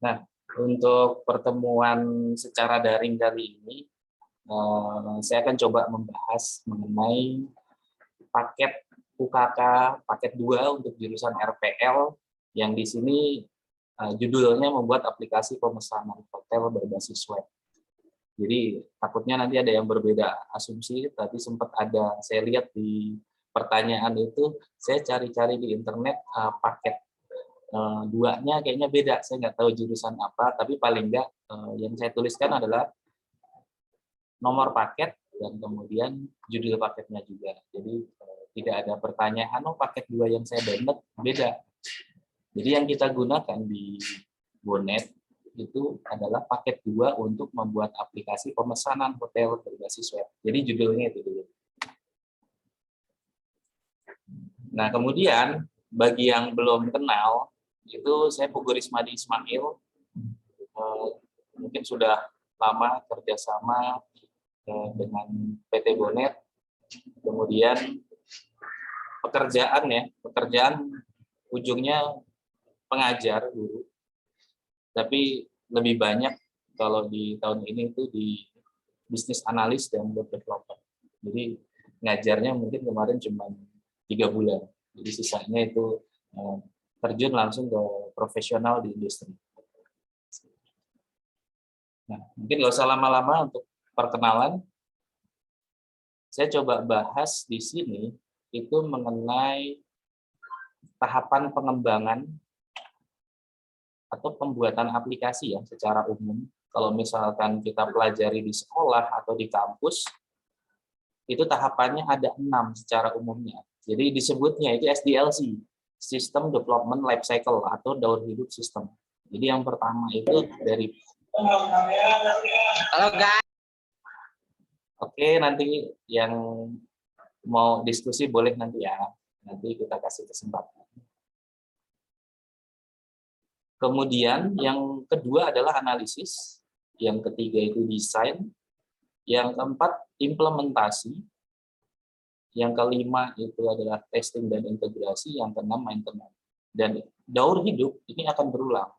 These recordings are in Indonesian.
Nah, untuk pertemuan secara daring kali ini, saya akan coba membahas mengenai paket UKK paket 2 untuk jurusan RPL yang di sini judulnya membuat aplikasi pemesanan hotel berbasis web. Jadi takutnya nanti ada yang berbeda asumsi. Tadi sempat ada saya lihat di pertanyaan itu, saya cari-cari di internet paket duanya kayaknya beda. Saya nggak tahu jurusan apa, tapi paling nggak yang saya tuliskan adalah nomor paket dan kemudian judul paketnya juga. Jadi tidak ada pertanyaan, oh paket 2 yang saya download beda. Jadi yang kita gunakan di Bonet itu adalah paket 2 untuk membuat aplikasi pemesanan hotel berbasis web. Jadi judulnya itu dulu. Nah, kemudian bagi yang belum kenal, itu saya Pugu Rismadi Ismail, mungkin sudah lama kerjasama dengan PT Bonet. Kemudian pekerjaan ujungnya pengajar dulu, tapi lebih banyak kalau di tahun ini itu di bisnis analis dan web developer. Jadi ngajarnya mungkin kemarin cuma 3 bulan, jadi sisanya itu terjun langsung ke profesional di industri. Nah, mungkin nggak usah lama-lama untuk perkenalan. Saya coba bahas di sini itu mengenai tahapan pengembangan atau pembuatan aplikasi ya secara umum. Kalau misalkan kita pelajari di sekolah atau di kampus, itu tahapannya ada 6 secara umumnya. Jadi disebutnya itu SDLC, System Development Lifecycle atau daur hidup sistem. Jadi yang pertama itu dari halo guys. Oke, nanti yang mau diskusi boleh nanti ya. Nanti kita kasih kesempatan. Kemudian yang kedua adalah analisis, yang ketiga itu desain, yang keempat implementasi, yang kelima itu adalah testing dan integrasi, yang keenam maintenance. Dan daur hidup ini akan berulang.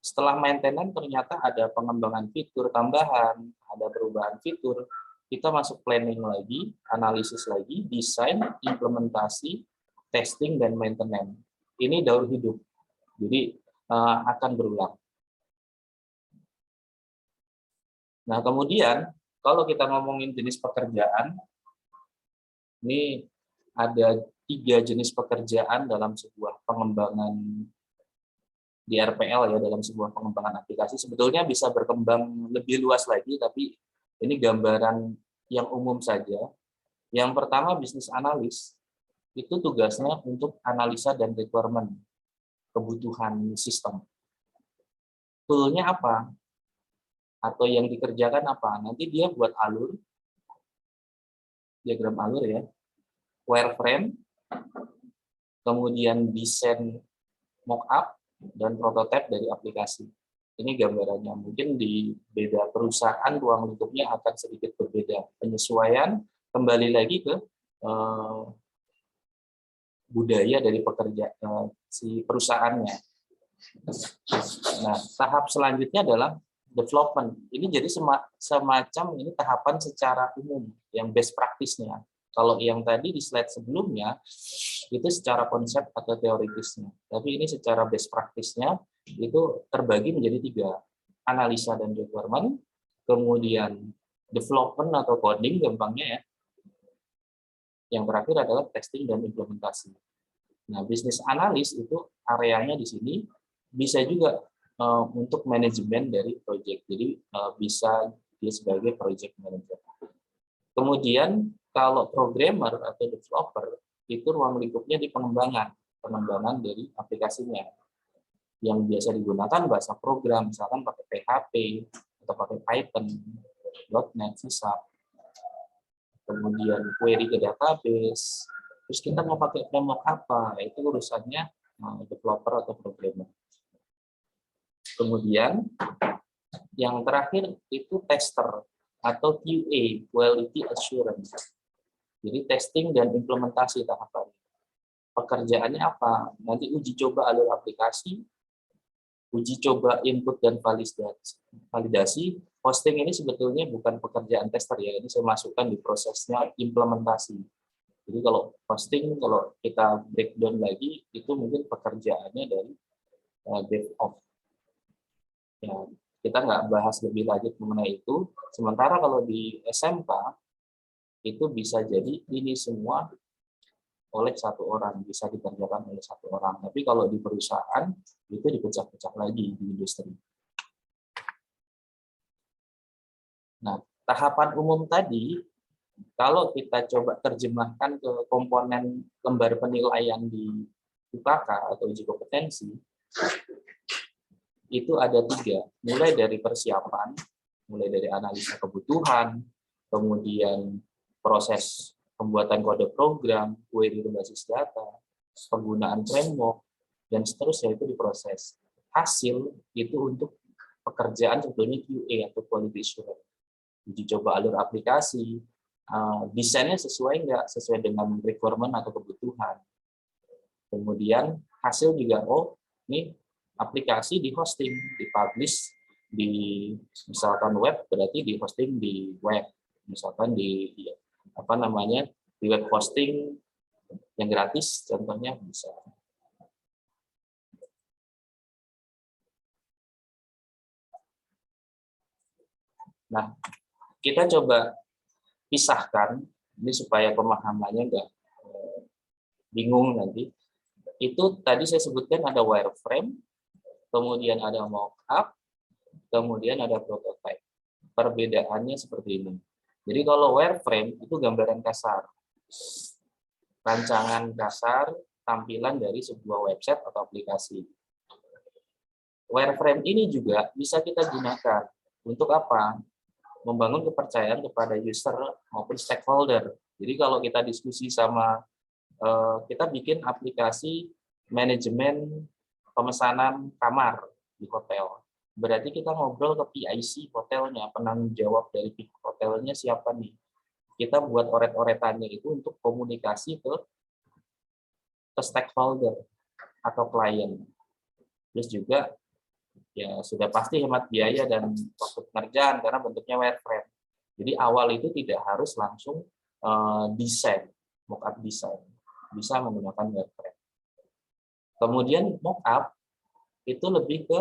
Setelah maintenance ternyata ada pengembangan fitur tambahan, ada perubahan fitur, kita masuk planning lagi, analisis lagi, desain, implementasi, testing, dan maintenance. Ini daur hidup. Jadi akan berulang. Nah, kemudian kalau kita ngomongin jenis pekerjaan, ini ada 3 jenis pekerjaan dalam sebuah pengembangan di RPL ya, dalam sebuah pengembangan aplikasi. Sebetulnya bisa berkembang lebih luas lagi, tapi ini gambaran yang umum saja. Yang pertama bisnis analis, itu tugasnya untuk analisa dan requirement kebutuhan sistem. Tool-nya apa? Atau yang dikerjakan apa? Nanti dia buat alur, diagram alur ya, wireframe, kemudian desain mockup, dan prototipe dari aplikasi. Ini gambarannya. Mungkin di beda perusahaan ruang lingkupnya akan sedikit berbeda. Penyesuaian kembali lagi ke budaya dari pekerja si perusahaannya. Nah, tahap selanjutnya adalah development. Ini jadi semacam ini tahapan secara umum yang best practice-nya. Kalau yang tadi di slide sebelumnya itu secara konsep atau teoritisnya. Tapi ini secara best practice-nya itu terbagi menjadi 3. Analisa dan requirement, kemudian development atau coding gampangnya ya. Yang terakhir adalah testing dan implementasi. Nah, bisnis analis itu areanya di sini bisa juga untuk manajemen dari project. Jadi bisa dia sebagai project manager. Kemudian kalau programmer atau developer itu ruang lingkupnya di pengembangan dari aplikasinya. Yang biasa digunakan bahasa program, misalkan pakai PHP atau pakai Python, .NET, C#. Kemudian query ke database. Terus kita mau pakai framework apa? Itu urusannya developer atau programmer. Kemudian yang terakhir itu tester atau QA, Quality Assurance. Jadi testing dan implementasi tahapan. Pekerjaannya apa? Nanti uji coba alur aplikasi, uji coba input dan validasi, hosting ini sebetulnya bukan pekerjaan tester ya, ini saya masukkan di prosesnya implementasi. Jadi kalau hosting, kalau kita breakdown lagi, itu mungkin pekerjaannya dari DevOps. Ya, kita nggak bahas lebih lanjut mengenai itu. Sementara kalau di SMK, itu bisa jadi ini semua oleh satu orang, bisa dikerjakan oleh satu orang. Tapi kalau di perusahaan, itu dipecah-pecah lagi di industri. Nah, tahapan umum tadi, kalau kita coba terjemahkan ke komponen lembar penilaian di UKK atau uji kompetensi, itu ada 3, mulai dari persiapan, mulai dari analisa kebutuhan, kemudian proses pembuatan kode program, query berbasis data, penggunaan framework, dan seterusnya itu diproses. Hasil itu untuk pekerjaan sebetulnya QA atau quality assurance. Uji coba alur aplikasi, desainnya sesuai nggak, sesuai dengan requirement atau kebutuhan. Kemudian hasil juga, oh ini aplikasi di hosting, dipublish di misalkan web, berarti di hosting di web, misalkan di di web hosting yang gratis, contohnya bisa. Nah, kita coba pisahkan ini supaya pemahamannya nggak bingung nanti. Itu tadi saya sebutkan ada wireframe, kemudian ada mockup, kemudian ada prototype. Perbedaannya seperti ini. Jadi kalau wireframe itu gambaran kasar, rancangan dasar tampilan dari sebuah website atau aplikasi. Wireframe ini juga bisa kita gunakan untuk apa? Membangun kepercayaan kepada user maupun stakeholder. Jadi kalau kita diskusi sama, kita bikin aplikasi manajemen pemesanan kamar di hotel. Berarti kita ngobrol ke PIC hotelnya, penanggung jawab dari hotelnya siapa nih. Kita buat oret-oretannya itu untuk komunikasi ke stakeholder atau klien. Terus juga ya sudah pasti hemat biaya dan waktu pengerjaan karena bentuknya wireframe. Jadi awal itu tidak harus langsung desain, mockup desain, bisa menggunakan wireframe. Kemudian mockup itu lebih ke,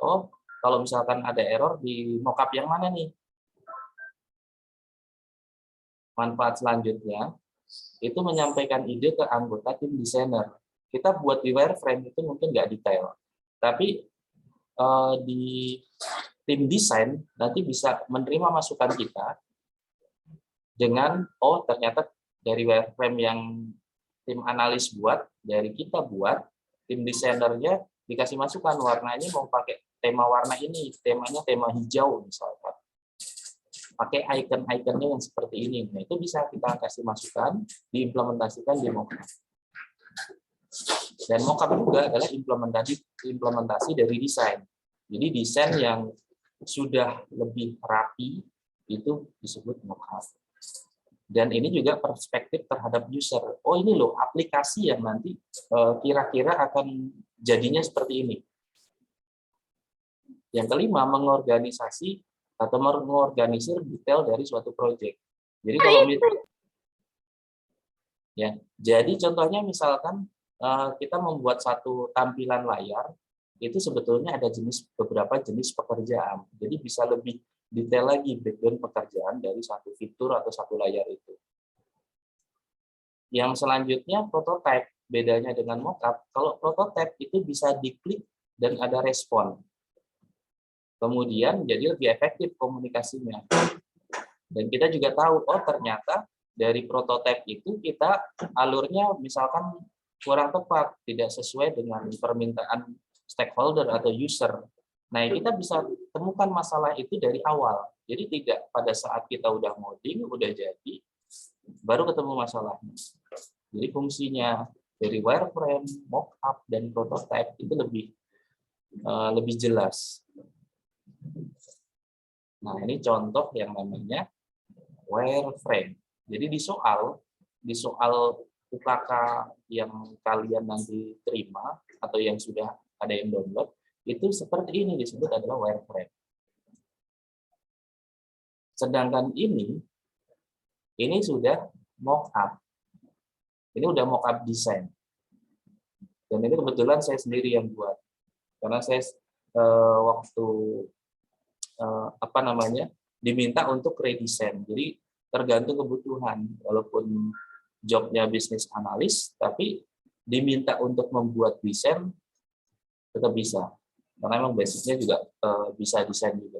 oh kalau misalkan ada error di mockup yang mana nih? Manfaat selanjutnya itu menyampaikan ide ke anggota tim desainer. Kita buat di wireframe itu mungkin nggak detail, tapi di tim desain nanti bisa menerima masukan kita dengan, oh ternyata dari wireframe yang tim analis buat, dari kita buat, tim desainernya dikasih masukan warnanya mau pakai tema warna ini, temanya tema hijau misalkan. Pakai icon-iconnya yang seperti ini. Nah, itu bisa kita kasih masukan, diimplementasikan di mockup. Dan mockup juga adalah implementasi dari desain. Jadi desain yang sudah lebih rapi itu disebut mockup. Dan ini juga perspektif terhadap user. Oh ini loh aplikasi yang nanti kira-kira akan jadinya seperti ini. Yang kelima, mengorganisasi atau mengorganisir detail dari suatu proyek. Jadi kalau ya, jadi contohnya misalkan kita membuat satu tampilan layar, itu sebetulnya ada beberapa jenis pekerjaan. Jadi bisa lebih detail lagi breakdown pekerjaan dari satu fitur atau satu layar itu. Yang selanjutnya prototype. Bedanya dengan mockup, kalau prototype itu bisa diklik dan ada respon. Kemudian jadi lebih efektif komunikasinya. Dan kita juga tahu, oh ternyata dari prototype itu kita alurnya misalkan kurang tepat, tidak sesuai dengan permintaan stakeholder atau user. Nah, kita bisa temukan masalah itu dari awal. Jadi tidak pada saat kita udah ngoding, udah jadi, baru ketemu masalahnya. Jadi fungsinya dari wireframe, mockup, dan prototype itu lebih jelas. Nah, ini contoh yang namanya wireframe. Jadi di soal UKK yang kalian nanti terima atau yang sudah ada yang download, itu seperti ini, disebut adalah wireframe. Sedangkan ini sudah mock-up. Ini udah mock-up desain. Dan ini kebetulan saya sendiri yang buat. Karena saya waktu diminta untuk redesign. Jadi tergantung kebutuhan. Walaupun jobnya bisnis analis, tapi diminta untuk membuat desain tetap bisa. Karena memang basicnya juga bisa desain juga.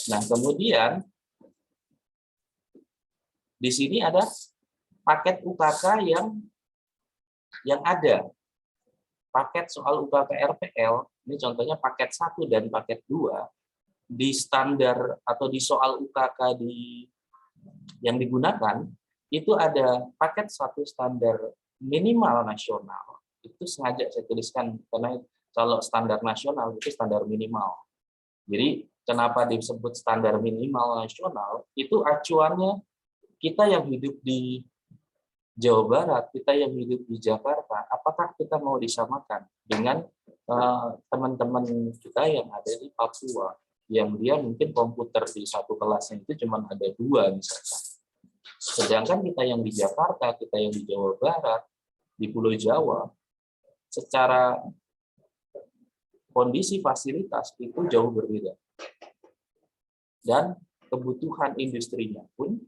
Nah, kemudian di sini ada paket UKK yang ada. Paket soal UKK RPL, ini contohnya paket 1 dan paket 2, di standar atau di soal UKK yang digunakan, itu ada paket 1 standar minimal nasional. Itu sengaja saya tuliskan, karena kalau standar nasional itu standar minimal. Jadi kenapa disebut standar minimal nasional? Itu acuannya kita yang hidup di Jawa Barat, kita yang hidup di Jakarta, apakah kita mau disamakan dengan teman-teman kita yang ada di Papua, yang dia mungkin komputer di satu kelasnya itu cuma ada 2 misalkan. Sedangkan kita yang di Jakarta, kita yang di Jawa Barat, di Pulau Jawa, secara kondisi fasilitas itu jauh berbeda. Dan kebutuhan industrinya pun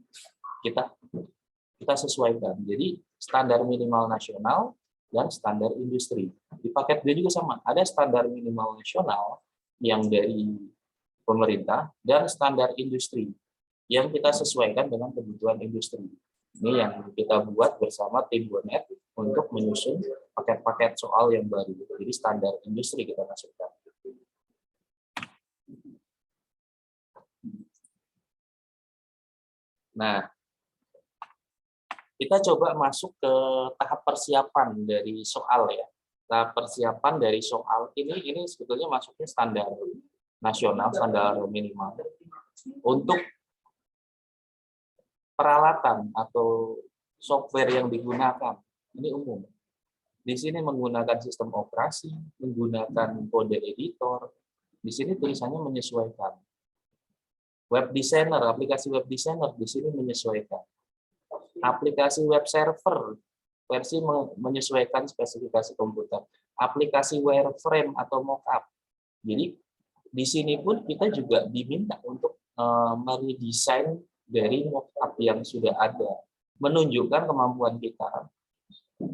kita sesuaikan. Jadi standar minimal nasional dan standar industri. Di paket B juga sama, ada standar minimal nasional yang dari pemerintah dan standar industri yang kita sesuaikan dengan kebutuhan industri. Ini yang kita buat bersama tim Bonet untuk menyusun paket-paket soal yang baru. Jadi standar industri kita masukkan. Nah, kita coba masuk ke tahap persiapan dari soal ya. Tahap persiapan dari soal ini sebetulnya masuknya standar nasional, standar minimal. Untuk peralatan atau software yang digunakan, ini umum. Di sini menggunakan sistem operasi, menggunakan kode editor. Di sini tulisannya menyesuaikan. Web designer, aplikasi web designer di sini menyesuaikan. Aplikasi web server versi menyesuaikan spesifikasi komputer. Aplikasi wireframe atau mockup. Jadi di sini pun kita juga diminta untuk meredesain dari mockup yang sudah ada, menunjukkan kemampuan kita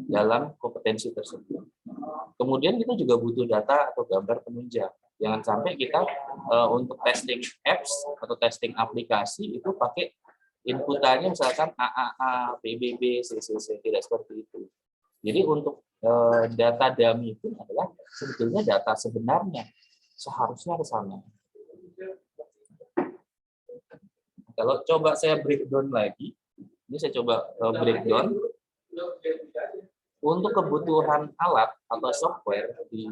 dalam kompetensi tersebut. Kemudian kita juga butuh data atau gambar penunjang. Jangan sampai kita untuk testing apps atau testing aplikasi itu pakai inputannya misalkan AAA, PBB, CCC, tidak seperti itu. Jadi untuk data dummy itu adalah sebetulnya data sebenarnya, seharusnya ke sana. Kalau coba saya breakdown lagi, ini saya coba breakdown. Untuk kebutuhan alat atau software di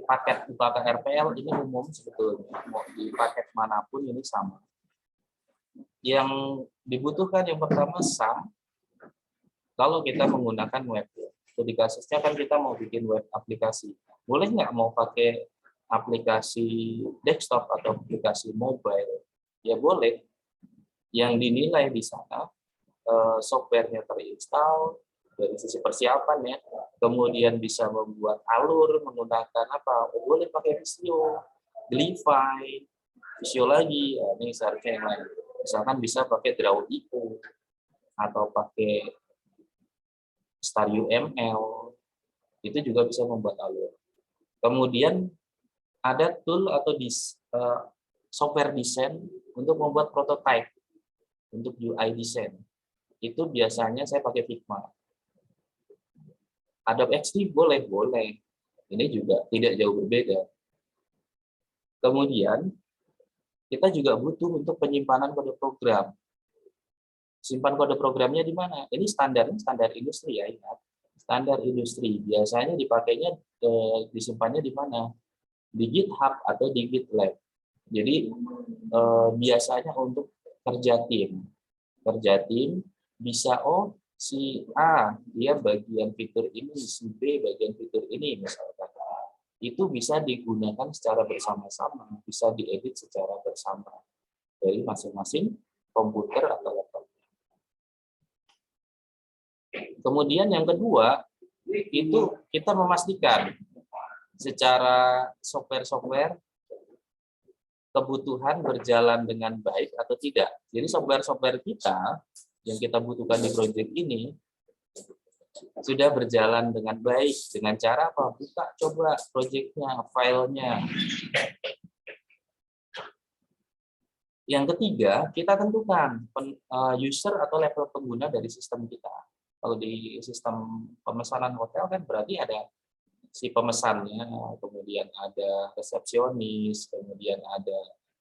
paket UKK RPL ini umum sebetulnya, mau di paket manapun ini sama. Yang dibutuhkan yang pertama SAM, kalau kita menggunakan web. Jadi kasusnya kan kita mau bikin web aplikasi. Boleh nggak mau pakai aplikasi desktop atau aplikasi mobile? Ya boleh. Yang dinilai di sana softwarenya terinstall, dari sisi persiapan ya, kemudian bisa membuat alur menggunakan apa? Boleh pakai Visio, Glyphi, Visio lagi, ya, ini seharusnya yang lain. Misalkan bisa pakai Draw.io atau pakai Star UML, itu juga bisa membuat alur. Kemudian ada tool atau software design untuk membuat prototype untuk UI design. Itu biasanya saya pakai Figma. Adobe XD boleh. Ini juga tidak jauh berbeda. Kemudian, kita juga butuh untuk penyimpanan kode program. Simpan kode programnya di mana? Ini standar industri ya, ingat. Standar industri. Biasanya dipakainya, disimpannya di mana? Di GitHub atau di GitLab. Jadi, biasanya untuk kerja tim bisa si A dia bagian fitur ini, si B bagian fitur ini misalkan. Itu bisa digunakan secara bersama-sama, bisa diedit secara bersama dari masing-masing komputer atau laptop. Kemudian yang kedua, itu kita memastikan secara software-software kebutuhan berjalan dengan baik atau tidak. Jadi software-software kita yang kita butuhkan di proyek ini sudah berjalan dengan baik. Dengan cara apa? Buka coba proyeknya, filenya. Yang ketiga, kita tentukan user atau level pengguna dari sistem kita. Kalau di sistem pemesanan hotel kan berarti ada si pemesannya, kemudian ada resepsionis, kemudian ada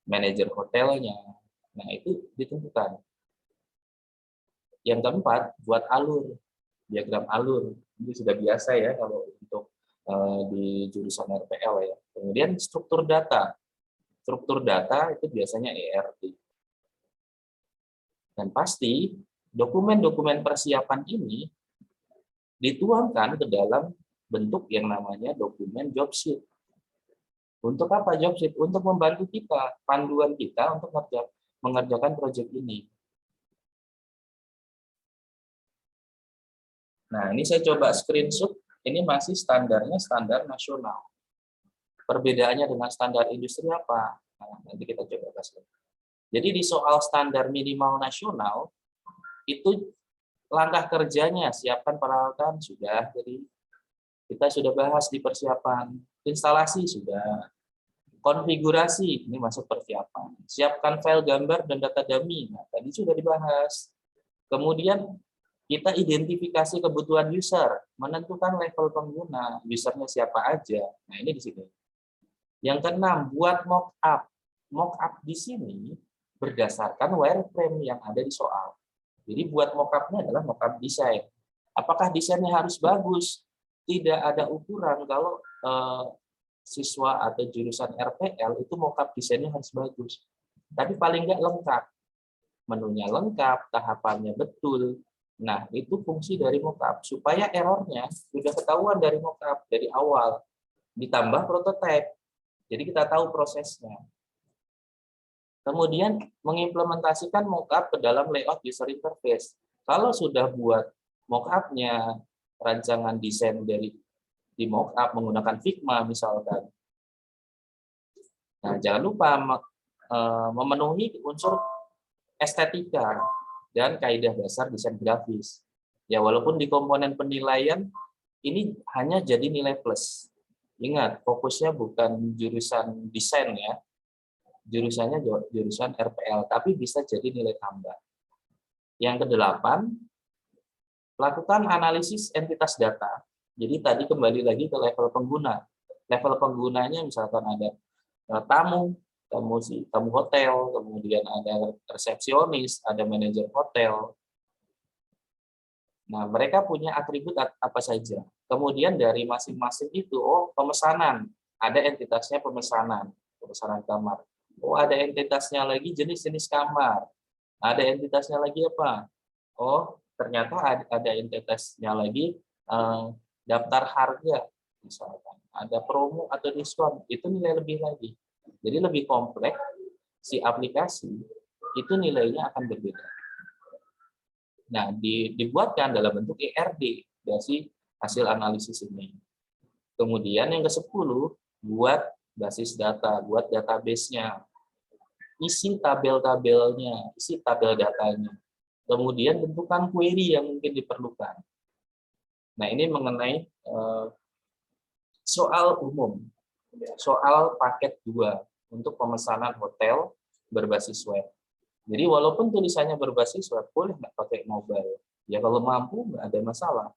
manajer hotelnya. Nah, itu ditentukan. Yang keempat, buat alur, diagram alur. Ini sudah biasa ya kalau untuk di jurusan RPL ya. Kemudian struktur data. Struktur data itu biasanya ERT. Dan pasti dokumen-dokumen persiapan ini dituangkan ke dalam bentuk yang namanya dokumen job sheet. Untuk apa job sheet? Untuk membantu kita, panduan kita untuk mengerjakan proyek ini. Nah, ini saya coba screenshot, ini masih standarnya standar nasional. Perbedaannya dengan standar industri apa? Nah, nanti kita coba bahas. Jadi di soal standar minimal nasional, itu langkah kerjanya, siapkan peralatan, sudah. Jadi kita sudah bahas di persiapan. Instalasi sudah. Konfigurasi, ini masuk persiapan. Siapkan file gambar dan data dummy, nah, tadi sudah dibahas. Kemudian kita identifikasi kebutuhan user, menentukan level pengguna, usernya siapa aja. Nah, ini di sini. Yang keenam, buat mockup. Mockup di sini berdasarkan wireframe yang ada di soal. Jadi buat mockupnya adalah mockup desain. Apakah desainnya harus bagus? Tidak ada ukuran kalau siswa atau jurusan RPL itu mockup desainnya harus bagus. Tapi paling nggak lengkap. Menunya lengkap, tahapannya betul. Nah, itu fungsi dari mockup. Supaya errornya sudah ketahuan dari mockup, dari awal. Ditambah prototype. Jadi kita tahu prosesnya. Kemudian mengimplementasikan mockup ke dalam layout user interface. Kalau sudah buat mockup-nya, rancangan desain dari di mockup menggunakan Figma misalkan. Nah, jangan lupa memenuhi unsur estetika dan kaidah dasar desain grafis. Ya, walaupun di komponen penilaian ini hanya jadi nilai plus. Ingat, fokusnya bukan jurusan desain ya. Jurusannya jurusan RPL, tapi bisa jadi nilai tambah. Yang kedelapan, lakukan analisis entitas data. Jadi tadi kembali lagi ke level pengguna. Level penggunanya misalkan ada tamu hotel, kemudian ada resepsionis, ada manajer hotel. Nah, mereka punya atribut apa saja. Kemudian dari masing-masing itu, pemesanan, ada entitasnya pemesanan kamar. Ada entitasnya lagi jenis-jenis kamar. Ada entitasnya lagi apa? Ternyata ada entitasnya lagi daftar harga, misalkan. Ada promo atau diskon, itu nilai lebih lagi. Jadi lebih kompleks, si aplikasi itu nilainya akan berbeda. Nah, dibuatkan dalam bentuk ERD dari hasil analisis ini. Kemudian yang ke-10, buat basis data, buat database-nya. Isi tabel-tabelnya, isi tabel datanya. Kemudian tentukan query yang mungkin diperlukan. Nah, ini mengenai soal umum, soal paket 2 untuk pemesanan hotel berbasis web. Jadi walaupun tulisannya berbasis web, boleh nggak pakai mobile. Ya kalau mampu, nggak ada masalah.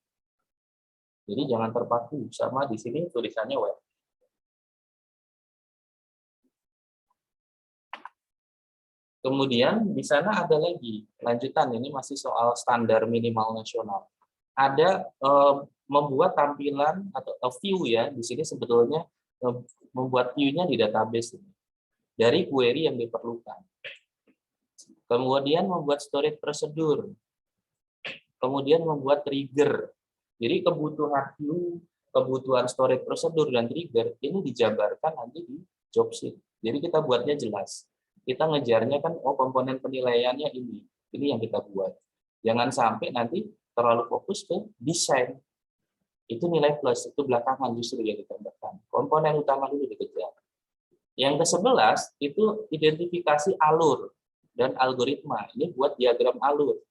Jadi jangan terpaku, sama di sini tulisannya web. Kemudian di sana ada lagi lanjutan, ini masih soal standar minimal nasional. Ada membuat tampilan atau view ya, di sini sebetulnya membuat view-nya di database ini, dari query yang diperlukan. Kemudian membuat storage prosedur. kemudian membuat trigger. Jadi kebutuhan queue, kebutuhan storage prosedur dan trigger ini dijabarkan nanti di job sheet. Jadi kita buatnya jelas. Kita ngejarnya kan, oh komponen penilaiannya ini yang kita buat. Jangan sampai nanti terlalu fokus ke desain. Itu nilai plus, itu belakangan justru yang ditambahkan. Komponen utama dulu dikejar. Yang ke-11 itu identifikasi alur dan algoritma. Ini buat diagram alur.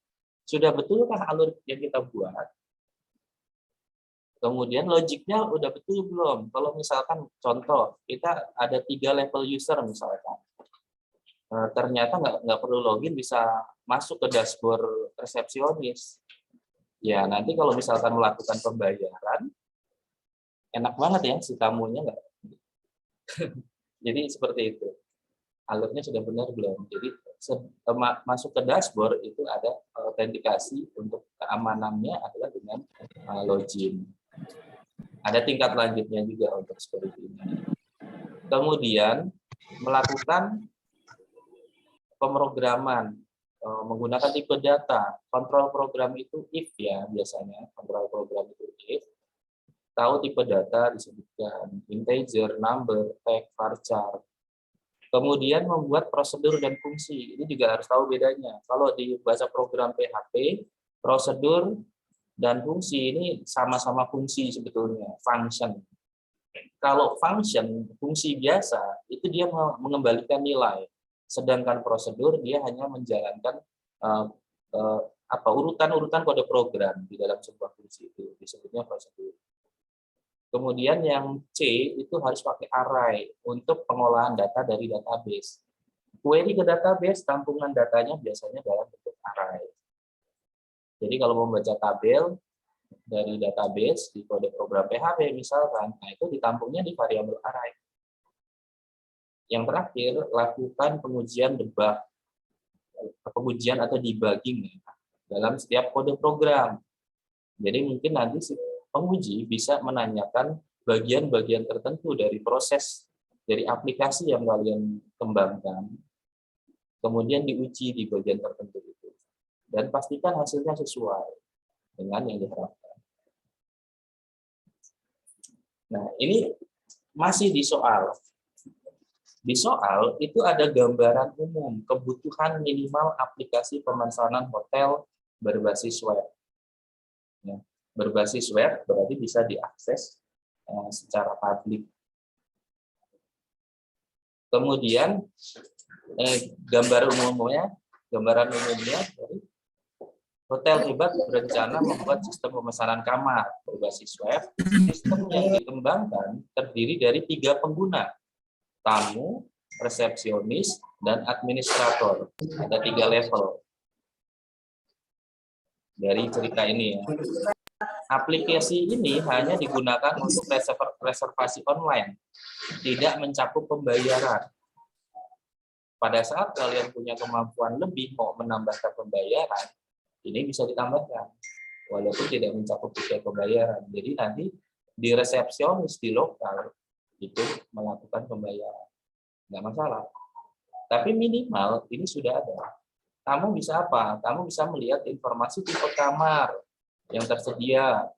Sudah betulkah alur yang kita buat? Kemudian logiknya udah betul belum? Kalau misalkan contoh, kita ada 3 level user misalkan. Ternyata nggak perlu login, bisa masuk ke dashboard resepsionis. Ya, nanti kalau misalkan melakukan pembayaran, enak banget ya si tamunya nggak. Jadi seperti itu. Alurnya sudah benar belum? Jadi masuk ke dashboard itu ada autentikasi untuk keamanannya adalah dengan login. Ada tingkat lanjutnya juga untuk seperti ini. Kemudian melakukan pemrograman menggunakan tipe data. Kontrol program itu if ya biasanya. Kontrol program itu if. Tahu tipe data disebutkan integer, number, tag, varchar. Kemudian membuat prosedur dan fungsi. Ini juga harus tahu bedanya. Kalau di bahasa program PHP, prosedur dan fungsi ini sama-sama fungsi sebetulnya, function. Kalau function, fungsi biasa, itu dia mengembalikan nilai. Sedangkan prosedur dia hanya menjalankan urutan-urutan kode program di dalam sebuah fungsi itu disebutnya prosedur. Kemudian yang C itu harus pakai array untuk pengolahan data dari database. Query ke database, tampungan datanya biasanya dalam bentuk array. Jadi kalau membaca tabel dari database di kode program PHP misalkan, nah itu ditampungnya di variabel array. Yang terakhir, lakukan pengujian atau debugging dalam setiap kode program. Jadi mungkin nanti si penguji bisa menanyakan bagian-bagian tertentu dari proses, dari aplikasi yang kalian kembangkan, kemudian diuji di bagian tertentu itu. Dan pastikan hasilnya sesuai dengan yang diharapkan. Nah, ini masih di soal. Di soal itu ada gambaran umum kebutuhan minimal aplikasi pemesanan hotel berbasis web. Ya, berbasis web berarti bisa diakses secara publik. Kemudian gambaran umumnya dari hotel hebat berencana membuat sistem pemesanan kamar berbasis web. Sistem yang dikembangkan terdiri dari 3 pengguna, tamu, resepsionis, dan administrator. Ada 3 level dari cerita ini. Aplikasi ini hanya digunakan untuk reservasi online, tidak mencakup pembayaran. Pada saat kalian punya kemampuan lebih mau menambahkan pembayaran, ini bisa ditambahkan, walaupun tidak mencakup biaya pembayaran. Jadi nanti di resepsionis di lokal itu melakukan pembayaran, nggak masalah. Tapi minimal ini sudah ada. Kamu bisa apa? Kamu bisa melihat informasi tipe kamar yang tersedia,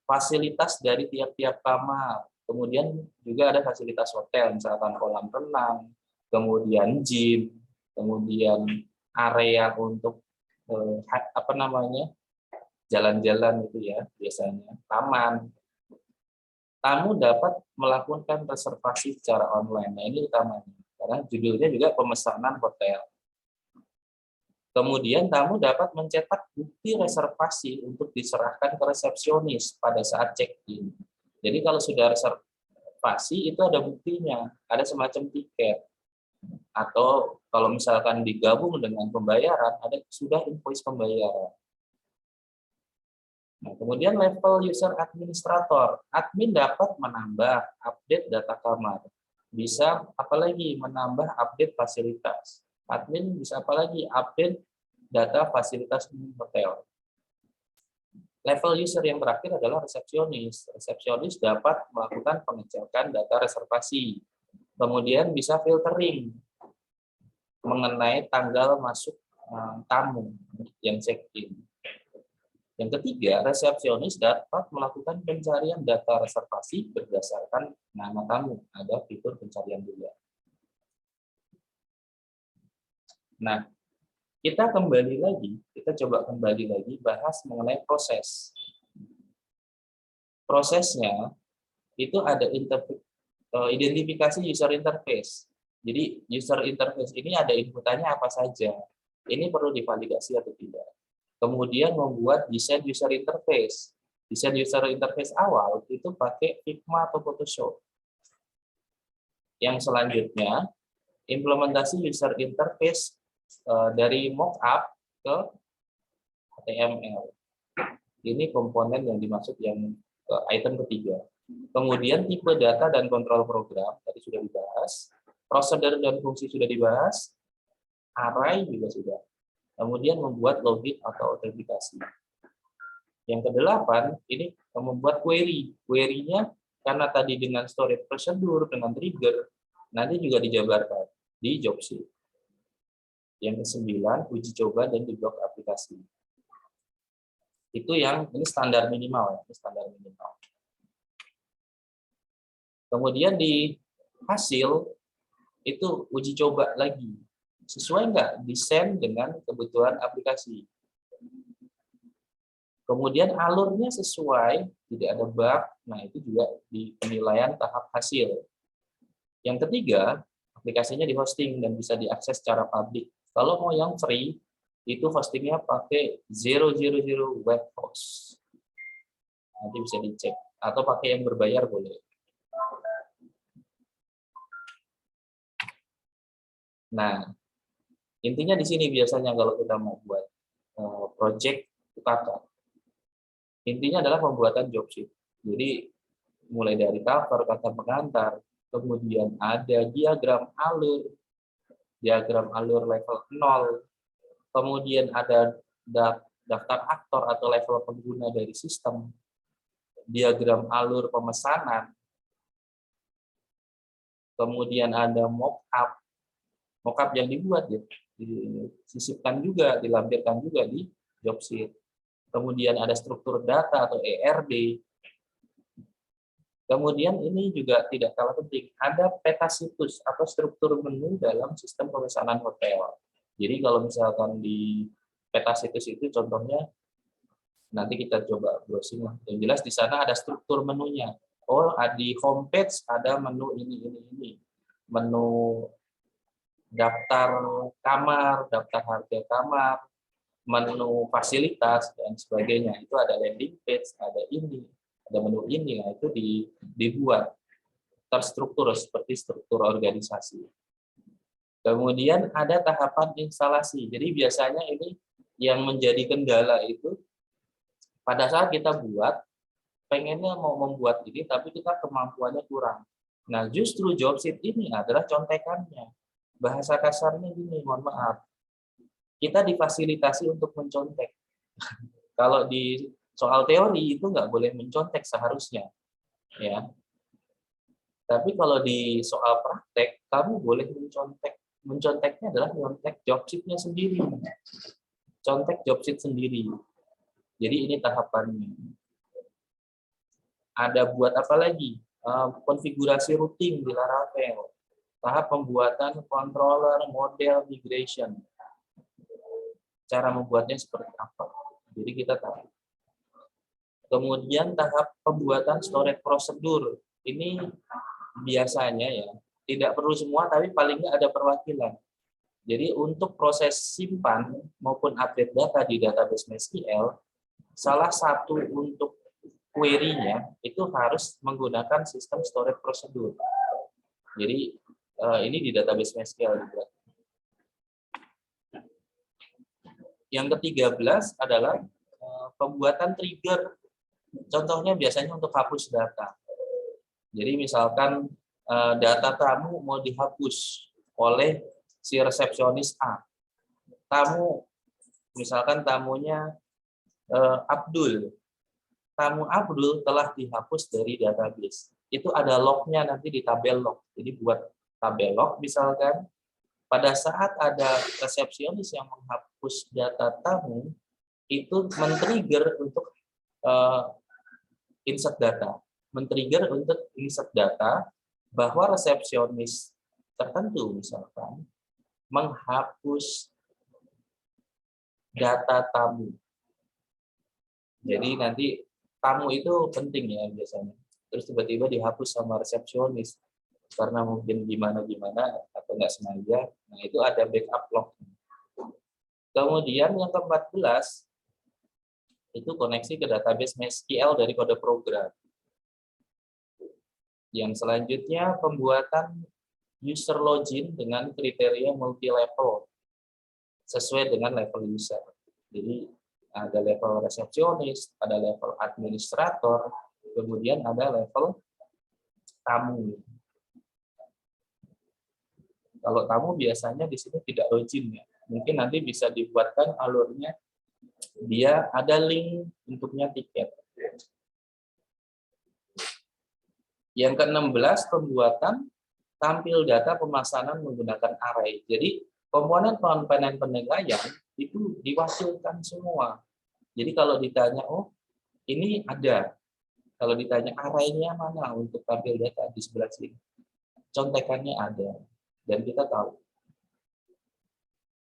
fasilitas dari tiap-tiap kamar, kemudian juga ada fasilitas hotel, misalkan kolam renang, kemudian gym, kemudian area untuk jalan-jalan itu ya biasanya, taman. Kamu dapat melakukan reservasi secara online. Nah ini utamanya, karena judulnya juga pemesanan hotel. Kemudian kamu dapat mencetak bukti reservasi untuk diserahkan ke resepsionis pada saat check-in. Jadi kalau sudah reservasi itu ada buktinya, ada semacam tiket. Atau kalau misalkan digabung dengan pembayaran, ada sudah invoice pembayaran. Nah, kemudian level user administrator, admin dapat menambah, update data kamar. Bisa apalagi menambah update fasilitas. Admin bisa apalagi update data fasilitas hotel. Level user yang terakhir adalah resepsionis. Resepsionis dapat melakukan pengecekan data reservasi. Kemudian bisa filtering mengenai tanggal masuk tamu yang check-in. Yang ketiga, resepsionis dapat melakukan pencarian data reservasi berdasarkan nama tamu. Ada fitur pencarian juga. Nah, kita coba kembali lagi bahas mengenai proses. Prosesnya itu ada identifikasi user interface. Jadi user interface ini ada inputannya apa saja. Ini perlu divalidasi atau tidak. Kemudian membuat desain user interface. Desain user interface awal itu pakai Figma atau Photoshop. Yang selanjutnya, implementasi user interface dari mockup ke HTML. Ini komponen yang dimaksud yang item ketiga. Kemudian tipe data dan kontrol program tadi sudah dibahas. Prosedur dan fungsi sudah dibahas. Array juga sudah. Kemudian membuat login atau autentikasi. Yang kedelapan, ini membuat query. Query-nya karena tadi dengan storage prosedur, dengan trigger, nanti juga dijabarkan di job sheet. Yang kesembilan, uji coba dan debug aplikasi. Itu yang ini standar minimal, ini standar minimal. Kemudian di hasil itu uji coba lagi. Sesuai nggak desain dengan kebutuhan aplikasi. Kemudian alurnya sesuai, tidak ada bug, nah itu juga di penilaian tahap hasil. Yang ketiga, aplikasinya di hosting dan bisa diakses secara publik. Kalau mau yang free, itu hostingnya pakai 000 web host. Nanti bisa dicek. Atau pakai yang berbayar boleh. Nah, intinya di sini biasanya kalau kita mau buat project UKK, intinya adalah pembuatan job sheet. Jadi mulai dari cover, kata pengantar, kemudian ada diagram alur level 0, kemudian ada daftar aktor atau level pengguna dari sistem, diagram alur pemesanan, kemudian ada mockup yang dibuat ya, disisipkan juga, dilampirkan juga di job sheet. Kemudian ada struktur data atau ERD. Kemudian ini juga tidak kalah penting, ada peta situs atau struktur menu dalam sistem pemesanan hotel. Jadi kalau misalkan di peta situs itu contohnya, nanti kita coba browsing lah. Yang jelas di sana ada struktur menunya. Oh, di homepage ada menu ini. Menu daftar kamar, daftar harga kamar, menu fasilitas dan sebagainya. Itu ada landing page, ada menu ini. Nah, itu dibuat terstruktur seperti struktur organisasi. Kemudian ada tahapan instalasi. Jadi biasanya ini yang menjadi kendala itu pada saat kita pengennya mau membuat ini, tapi kita kemampuannya kurang. Nah, justru job sheet ini adalah contekannya. Bahasa kasarnya gini, mohon maaf. Kita difasilitasi untuk mencontek. Kalau di soal teori itu nggak boleh mencontek seharusnya. Ya. Tapi kalau di soal praktek, kamu boleh mencontek. Menconteknya adalah mencontek job sheet-nya sendiri. Contek job sheet sendiri. Jadi ini tahapannya. Ada buat apa lagi? Konfigurasi routing di Laravel. Tahap pembuatan controller model migration. Cara membuatnya seperti apa? Jadi kita tahu. Kemudian tahap pembuatan storage prosedur. Ini biasanya ya, tidak perlu semua, tapi paling nggak ada perwakilan. Jadi untuk proses simpan maupun update data di database MySQL, salah satu untuk query-nya itu harus menggunakan sistem storage prosedur. Jadi ini di database MySQL juga. Yang ke-13 adalah pembuatan trigger. Contohnya biasanya untuk hapus data. Jadi misalkan data tamu mau dihapus oleh si resepsionis A. Misalkan tamunya Abdul. Tamu Abdul telah dihapus dari database. Itu ada lognya nanti di tabel log. Jadi buat tabel log misalkan, pada saat ada resepsionis yang menghapus data tamu, itu men-trigger untuk insert data. Men-trigger untuk insert data bahwa resepsionis tertentu misalkan menghapus data tamu. Jadi nanti tamu itu penting ya biasanya. Terus tiba-tiba dihapus sama resepsionis karena mungkin gimana atau nggak sengaja. Nah itu ada backup log. Kemudian yang ke-14 itu koneksi ke database MySQL dari kode program. Yang selanjutnya pembuatan user login dengan kriteria multi-level sesuai dengan level user. Jadi ada level resepsionis, ada level administrator, kemudian ada level tamu. Kalau tamu biasanya di sini tidak login ya. Mungkin nanti bisa dibuatkan alurnya dia ada link untuknya tiket. Yang ke-16 pembuatan tampil data pemasanan menggunakan array. Jadi komponen-komponen penilaian itu diwakilkan semua. Jadi kalau ditanya, oh ini ada. Kalau ditanya array-nya mana untuk tampil data di sebelah sini. Contekannya ada. Dan kita tahu.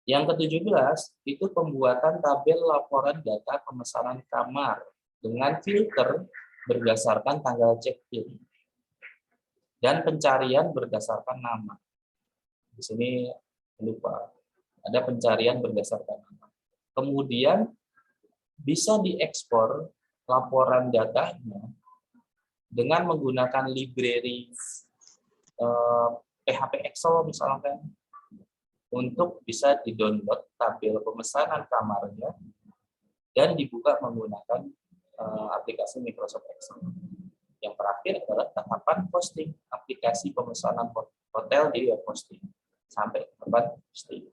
Yang ke-17 itu pembuatan tabel laporan data pemesanan kamar dengan filter berdasarkan tanggal check-in dan pencarian berdasarkan nama. Di sini lupa ada pencarian berdasarkan nama. Kemudian bisa diekspor laporan datanya dengan menggunakan library PHP Excel misalkan, untuk bisa di-download tabel pemesanan kamarnya dan dibuka menggunakan aplikasi Microsoft Excel. Yang terakhir adalah tahapan posting aplikasi pemesanan hotel di web hosting sampai tahapan posting.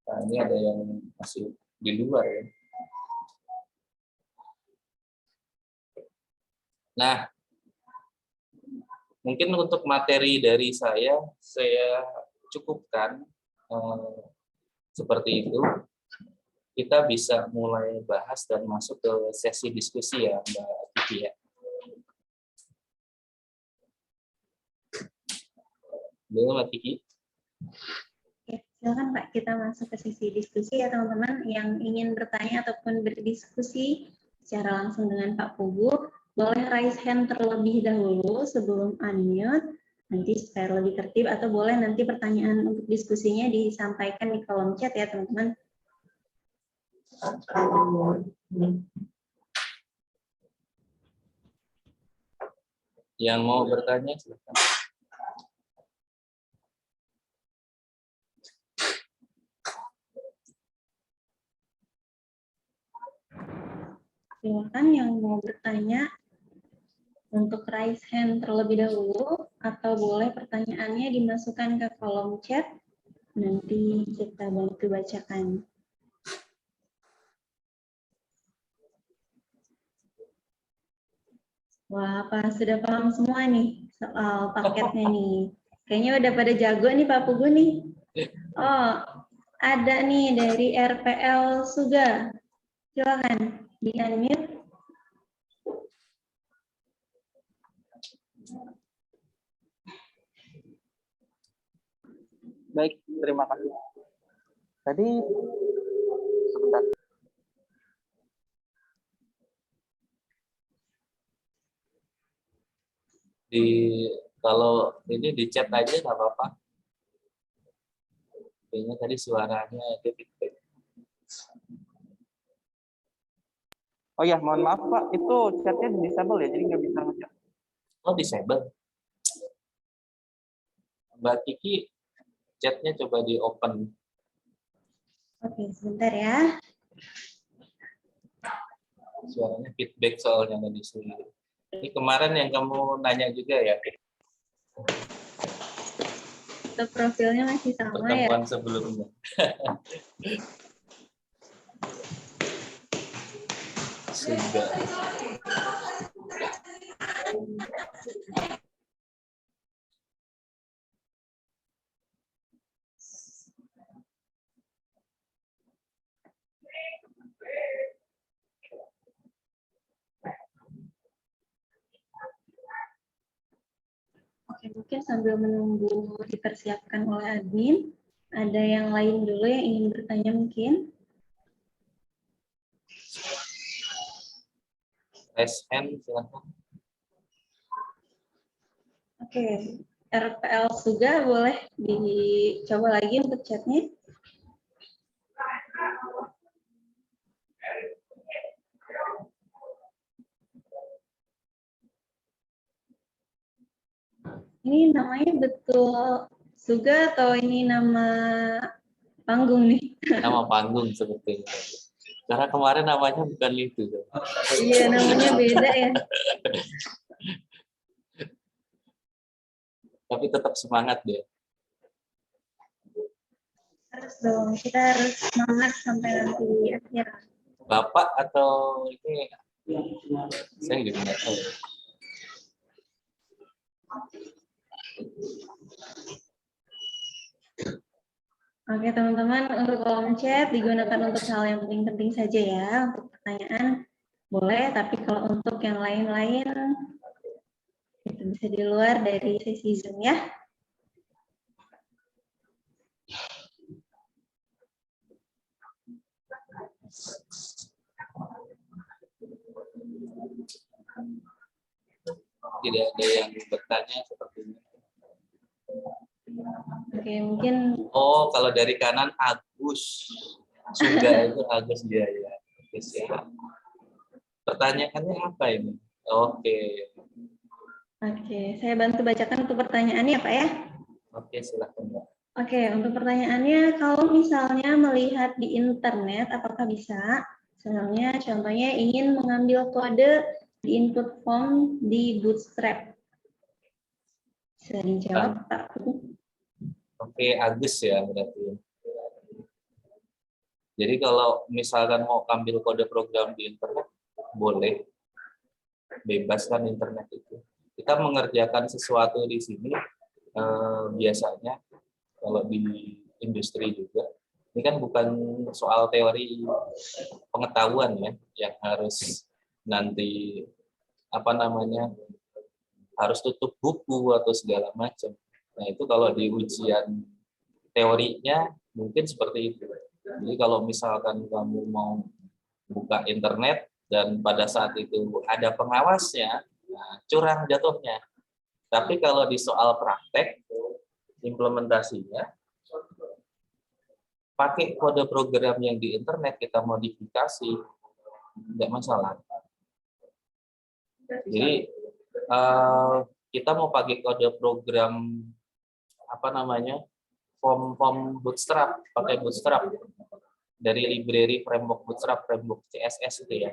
Nah, ini ada yang masih di luar ya. Nah, mungkin untuk materi dari saya cukupkan seperti itu. Kita bisa mulai bahas dan masuk ke sesi diskusi ya, Mbak Kiki ya. Boleh, Mbak Kiki? Oke, silakan Pak, kita masuk ke sesi diskusi ya teman-teman yang ingin bertanya ataupun berdiskusi secara langsung dengan Pak Pugu. Boleh raise hand terlebih dahulu sebelum unmute, nanti supaya lebih tertib, atau boleh nanti pertanyaan untuk diskusinya disampaikan di kolom chat ya teman-teman. Yang mau bertanya silakan. Silakan yang mau bertanya untuk raise hand terlebih dahulu, atau boleh pertanyaannya dimasukkan ke kolom chat, nanti kita bantu bacakan. Wah, Pak sudah paham semua nih soal paketnya nih. Kayaknya udah pada jago nih Pak Pugu nih. Oh, ada nih dari RPL Suga. Silakan di-unmute. Baik, terima kasih. Tadi sebentar. Kalau ini di chat aja nggak apa-apa. Kayaknya tadi suaranya ada feedback. Oh ya, mohon maaf Pak, itu chatnya di disable ya, jadi nggak bisa ngechat. Oh, disable. Mbak Kiki, chatnya coba di open. Oke, sebentar ya. Suaranya feedback soalnya di sini. Ini kemarin yang kamu nanya juga ya? Itu profilnya masih sama ya? Pertemuan sebelumnya. Sudah. Oke, mungkin sambil menunggu dipersiapkan oleh admin, ada yang lain dulu yang ingin bertanya mungkin? Raise hand, silakan. Oke, RPL juga boleh dicoba lagi untuk chatnya. Ini namanya betul Suga atau ini nama panggung nih? Nama panggung seperti itu. Karena kemarin namanya bukan itu. Iya, namanya beda ya. Tapi tetap semangat deh. Harus dong, kita harus semangat sampai nanti akhir. Bapak atau ini saya juga nggak tahu. Oke teman-teman, untuk kolom chat digunakan untuk hal yang penting-penting saja ya. Untuk pertanyaan boleh, tapi kalau untuk yang lain-lain itu bisa di luar dari sesi Zoom ya. Tidak ada yang bertanya seperti ini. Oke, mungkin Oh, kalau dari kanan Agus. Sudah itu Agus dia ya. Oke, siap. Pertanyaannya apa ini? Oke. oke, saya bantu bacakan untuk pertanyaannya Pak ya. Oke, silakan Mbak. Oke, untuk pertanyaannya, kalau misalnya melihat di internet, apakah bisa? Misalnya, contohnya ingin mengambil kode di input form di Bootstrap. Bisa dijawab, Pak? Oke, Agus ya berarti. Jadi kalau misalkan mau ambil kode program di internet, boleh. Bebas kan internet itu. Kita mengerjakan sesuatu di sini, biasanya kalau di industri juga, ini kan bukan soal teori pengetahuan ya, yang harus nanti apa namanya harus tutup buku atau segala macam. Nah itu kalau di ujian teorinya mungkin seperti itu. Jadi kalau misalkan kamu mau buka internet dan pada saat itu ada pengawasnya, nah, curang jatuhnya. Tapi kalau di soal praktek implementasinya, pakai kode program yang di internet kita modifikasi, tidak masalah. Jadi kita mau pakai kode program apa namanya form Bootstrap, pakai Bootstrap dari library framework Bootstrap, framework CSS itu ya.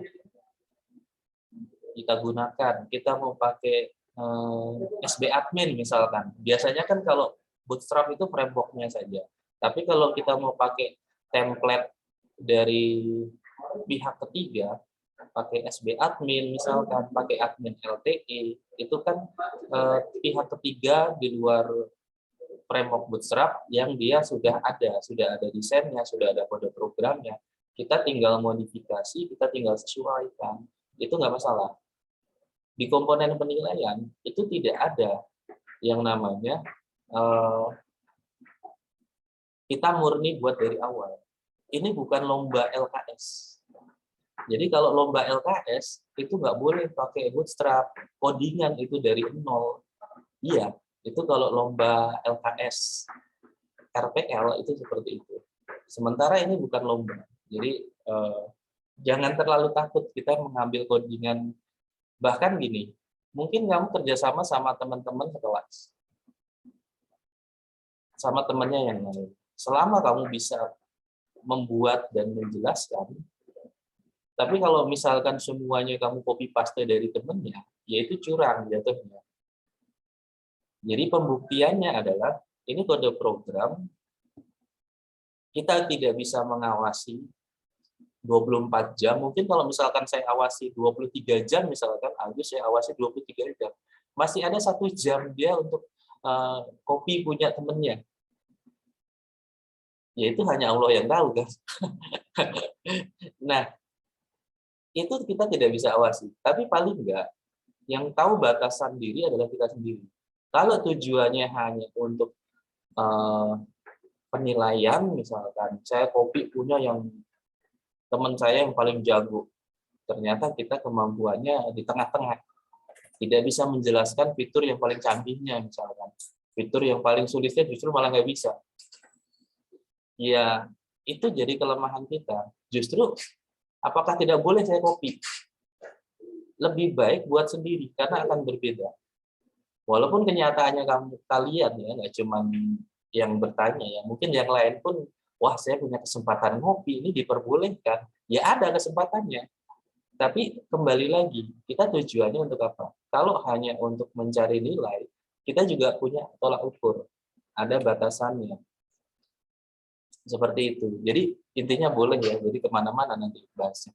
Kita gunakan. Kita mau pakai SB admin misalkan. Biasanya kan kalau Bootstrap itu framework-nya saja. Tapi kalau kita mau pakai template dari pihak ketiga, pakai SB admin misalkan, pakai admin LTE, itu kan pihak ketiga di luar framework Bootstrap yang dia sudah ada desainnya, sudah ada kode programnya. Kita tinggal modifikasi, kita tinggal sesuaikan. Itu nggak masalah. Di komponen penilaian itu tidak ada yang namanya kita murni buat dari awal. Ini bukan lomba LKS. Jadi kalau lomba LKS itu nggak boleh pakai Bootstrap, codingan itu dari nol. Iya, itu kalau lomba LKS RPL itu seperti itu. Sementara ini bukan lomba. Jadi jangan terlalu takut kita mengambil codingan. Bahkan gini, mungkin kamu kerjasama sama teman-teman sekelas, sama temannya yang lain. Selama kamu bisa membuat dan menjelaskan, tapi kalau misalkan semuanya kamu copy paste dari temannya, yaitu curang jatuhnya. Jadi pembuktiannya adalah ini kode program, kita tidak bisa mengawasi 24 jam. Mungkin kalau misalkan saya awasi 23 jam, misalkan Agus saya awasi 23 jam. Masih ada 1 jam dia untuk copy punya temannya. Ya itu hanya Allah yang tahu kan. Nah, itu kita tidak bisa awasi. Tapi paling enggak, yang tahu batasan diri adalah kita sendiri. Kalau tujuannya hanya untuk penilaian, misalkan saya kopi punya yang teman saya yang paling jago, ternyata kita kemampuannya di tengah-tengah, tidak bisa menjelaskan fitur yang paling canggihnya, misalkan fitur yang paling sulitnya justru malah nggak bisa. Ya, itu jadi kelemahan kita. Justru, apakah tidak boleh saya copy? Lebih baik buat sendiri, karena akan berbeda. Walaupun kenyataannya kalian ya, nggak cuma yang bertanya ya, mungkin yang lain pun, wah saya punya kesempatan ngopi, ini diperbolehkan. Ya ada kesempatannya. Tapi kembali lagi, kita tujuannya untuk apa? Kalau hanya untuk mencari nilai, kita juga punya tolak ukur. Ada batasannya. Seperti itu. Jadi intinya boleh ya, jadi kemana-mana nanti bahasnya.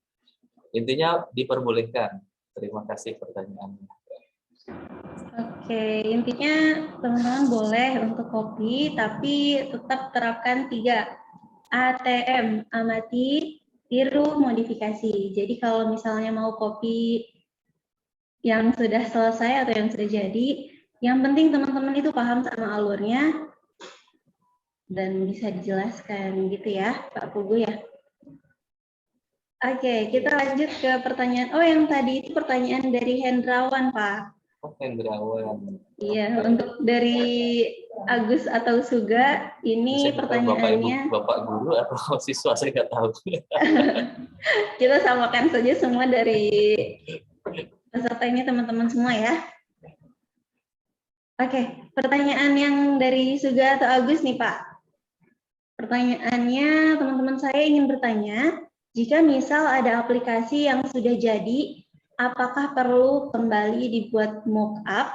Intinya diperbolehkan. Terima kasih pertanyaannya. Oke, intinya teman-teman boleh untuk kopi, tapi tetap terapkan 3 ATM, amati, tiru, modifikasi. Jadi kalau misalnya mau kopi yang sudah selesai atau yang sudah jadi, yang penting teman-teman itu paham sama alurnya dan bisa dijelaskan gitu ya, Pak Pugu ya. Oke, kita lanjut ke pertanyaan. Oh, yang tadi itu pertanyaan dari Hendrawan, Pak. Oh, Hendrawan. Iya, untuk dari Agus atau Suga, ini Saya pertanyaannya. Bapak guru atau siswa, saya nggak tahu. Kita samakan saja semua dari peserta ini teman-teman semua ya. Oke, pertanyaan yang dari Suga atau Agus nih Pak. Pertanyaannya, teman-teman saya ingin bertanya, jika misal ada aplikasi yang sudah jadi, apakah perlu kembali dibuat mockup?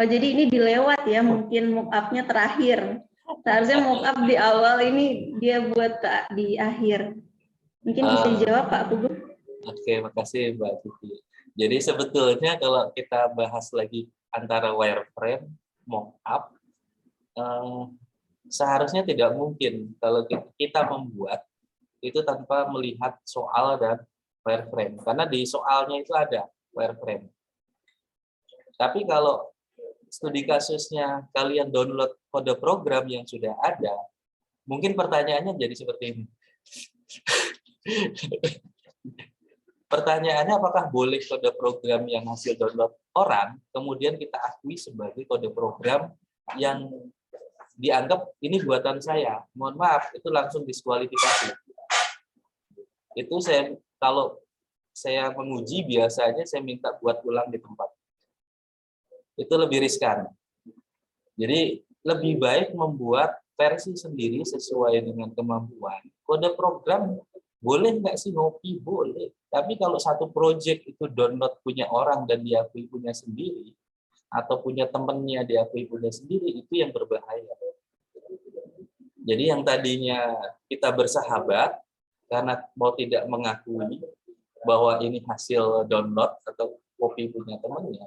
Oh, jadi ini dilewat ya, mungkin mockup-nya terakhir. Seharusnya mockup di awal, ini dia buat di akhir. Mungkin bisa dijawab Pak Pugu. Oke, makasih Mbak Titi. Jadi sebetulnya kalau kita bahas lagi antara wireframe, mockup, seharusnya tidak mungkin kalau kita membuat itu tanpa melihat soal dan wireframe. Karena di soalnya itu ada wireframe. Tapi kalau studi kasusnya kalian download kode program yang sudah ada, mungkin pertanyaannya jadi seperti ini. Pertanyaannya apakah boleh kode program yang hasil download orang, kemudian kita akui sebagai kode program yang dianggap ini buatan saya. Mohon maaf, itu langsung diskualifikasi. Itu kalau saya menguji biasanya saya minta buat ulang di tempat. Itu lebih riskan. Jadi lebih baik membuat versi sendiri sesuai dengan kemampuan. Kode program boleh nggak sih ngopi? Boleh. Tapi kalau satu project itu download punya orang dan diakui punya sendiri, atau punya temennya diakui punya sendiri, itu yang berbahaya. Jadi yang tadinya kita bersahabat, karena mau tidak mengakui bahwa ini hasil download atau copy punya temannya,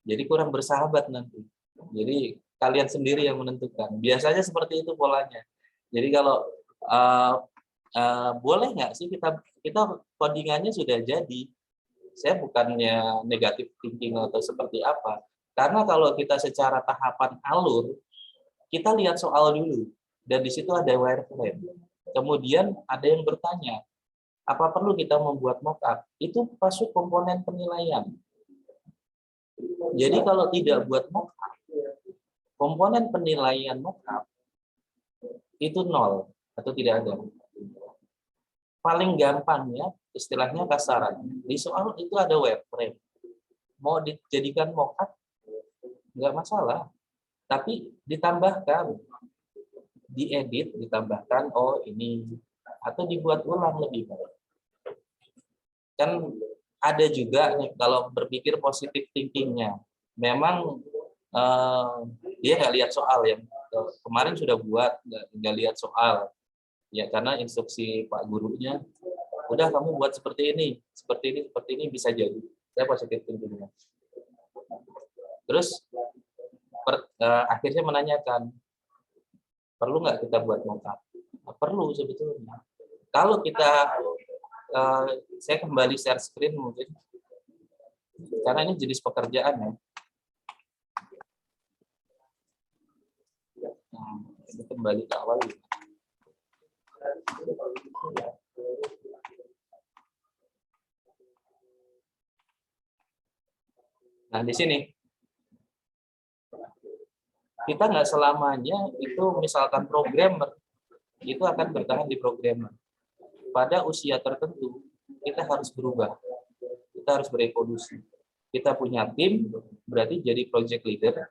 jadi kurang bersahabat nanti. Jadi kalian sendiri yang menentukan. Biasanya seperti itu polanya. Jadi kalau boleh nggak sih kita codingannya sudah jadi. Saya bukannya negatif thinking atau seperti apa. Karena kalau kita secara tahapan alur, kita lihat soal dulu. Dan di situ ada wireframe. Kemudian ada yang bertanya, apa perlu kita membuat mockup? Itu masuk komponen penilaian. Jadi kalau tidak buat mockup, komponen penilaian mockup itu 0 atau tidak ada. Paling gampang ya, istilahnya kasarannya, di soal itu ada wireframe. Mau dijadikan mockup, nggak masalah. Tapi ditambahkan, diedit, ditambahkan, oh ini, atau dibuat ulang lebih baik. Kan ada juga nih, kalau berpikir positif thinkingnya, memang dia nggak lihat soal yang kemarin sudah buat, nggak lihat soal ya, karena instruksi Pak gurunya udah kamu buat seperti ini bisa jadi. Saya positif thinkingnya. Terus akhirnya menanyakan, perlu nggak kita buat mockup? Perlu sebetulnya. Kalau kita saya kembali share screen mungkin, karena ini jenis pekerjaan ya. Ini kembali ke awal. Nah, di sini kita nggak selamanya itu misalkan programmer itu akan bertahan di programmer. Pada usia tertentu kita harus berubah, kita harus berevolusi. Kita punya tim, berarti jadi project leader.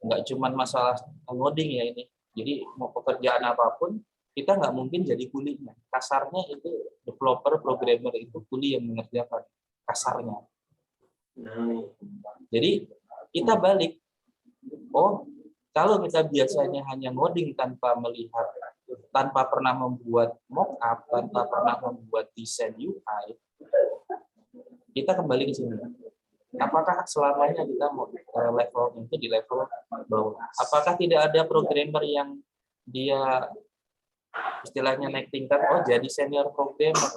Nggak cuma masalah ngoding ya ini. Jadi mau pekerjaan apapun kita nggak mungkin jadi kulinya. Kasarnya itu developer, programmer itu kuli yang mengerjakan kasarnya. Jadi kita balik. Oh, kalau kita biasanya hanya ngoding tanpa melihat, tanpa pernah membuat mockup, tanpa pernah membuat desain UI, kita kembali ke sini. Apakah selamanya kita mau level itu di level bawah? Apakah tidak ada programmer yang dia istilahnya naik tingkat, oh jadi senior programmer?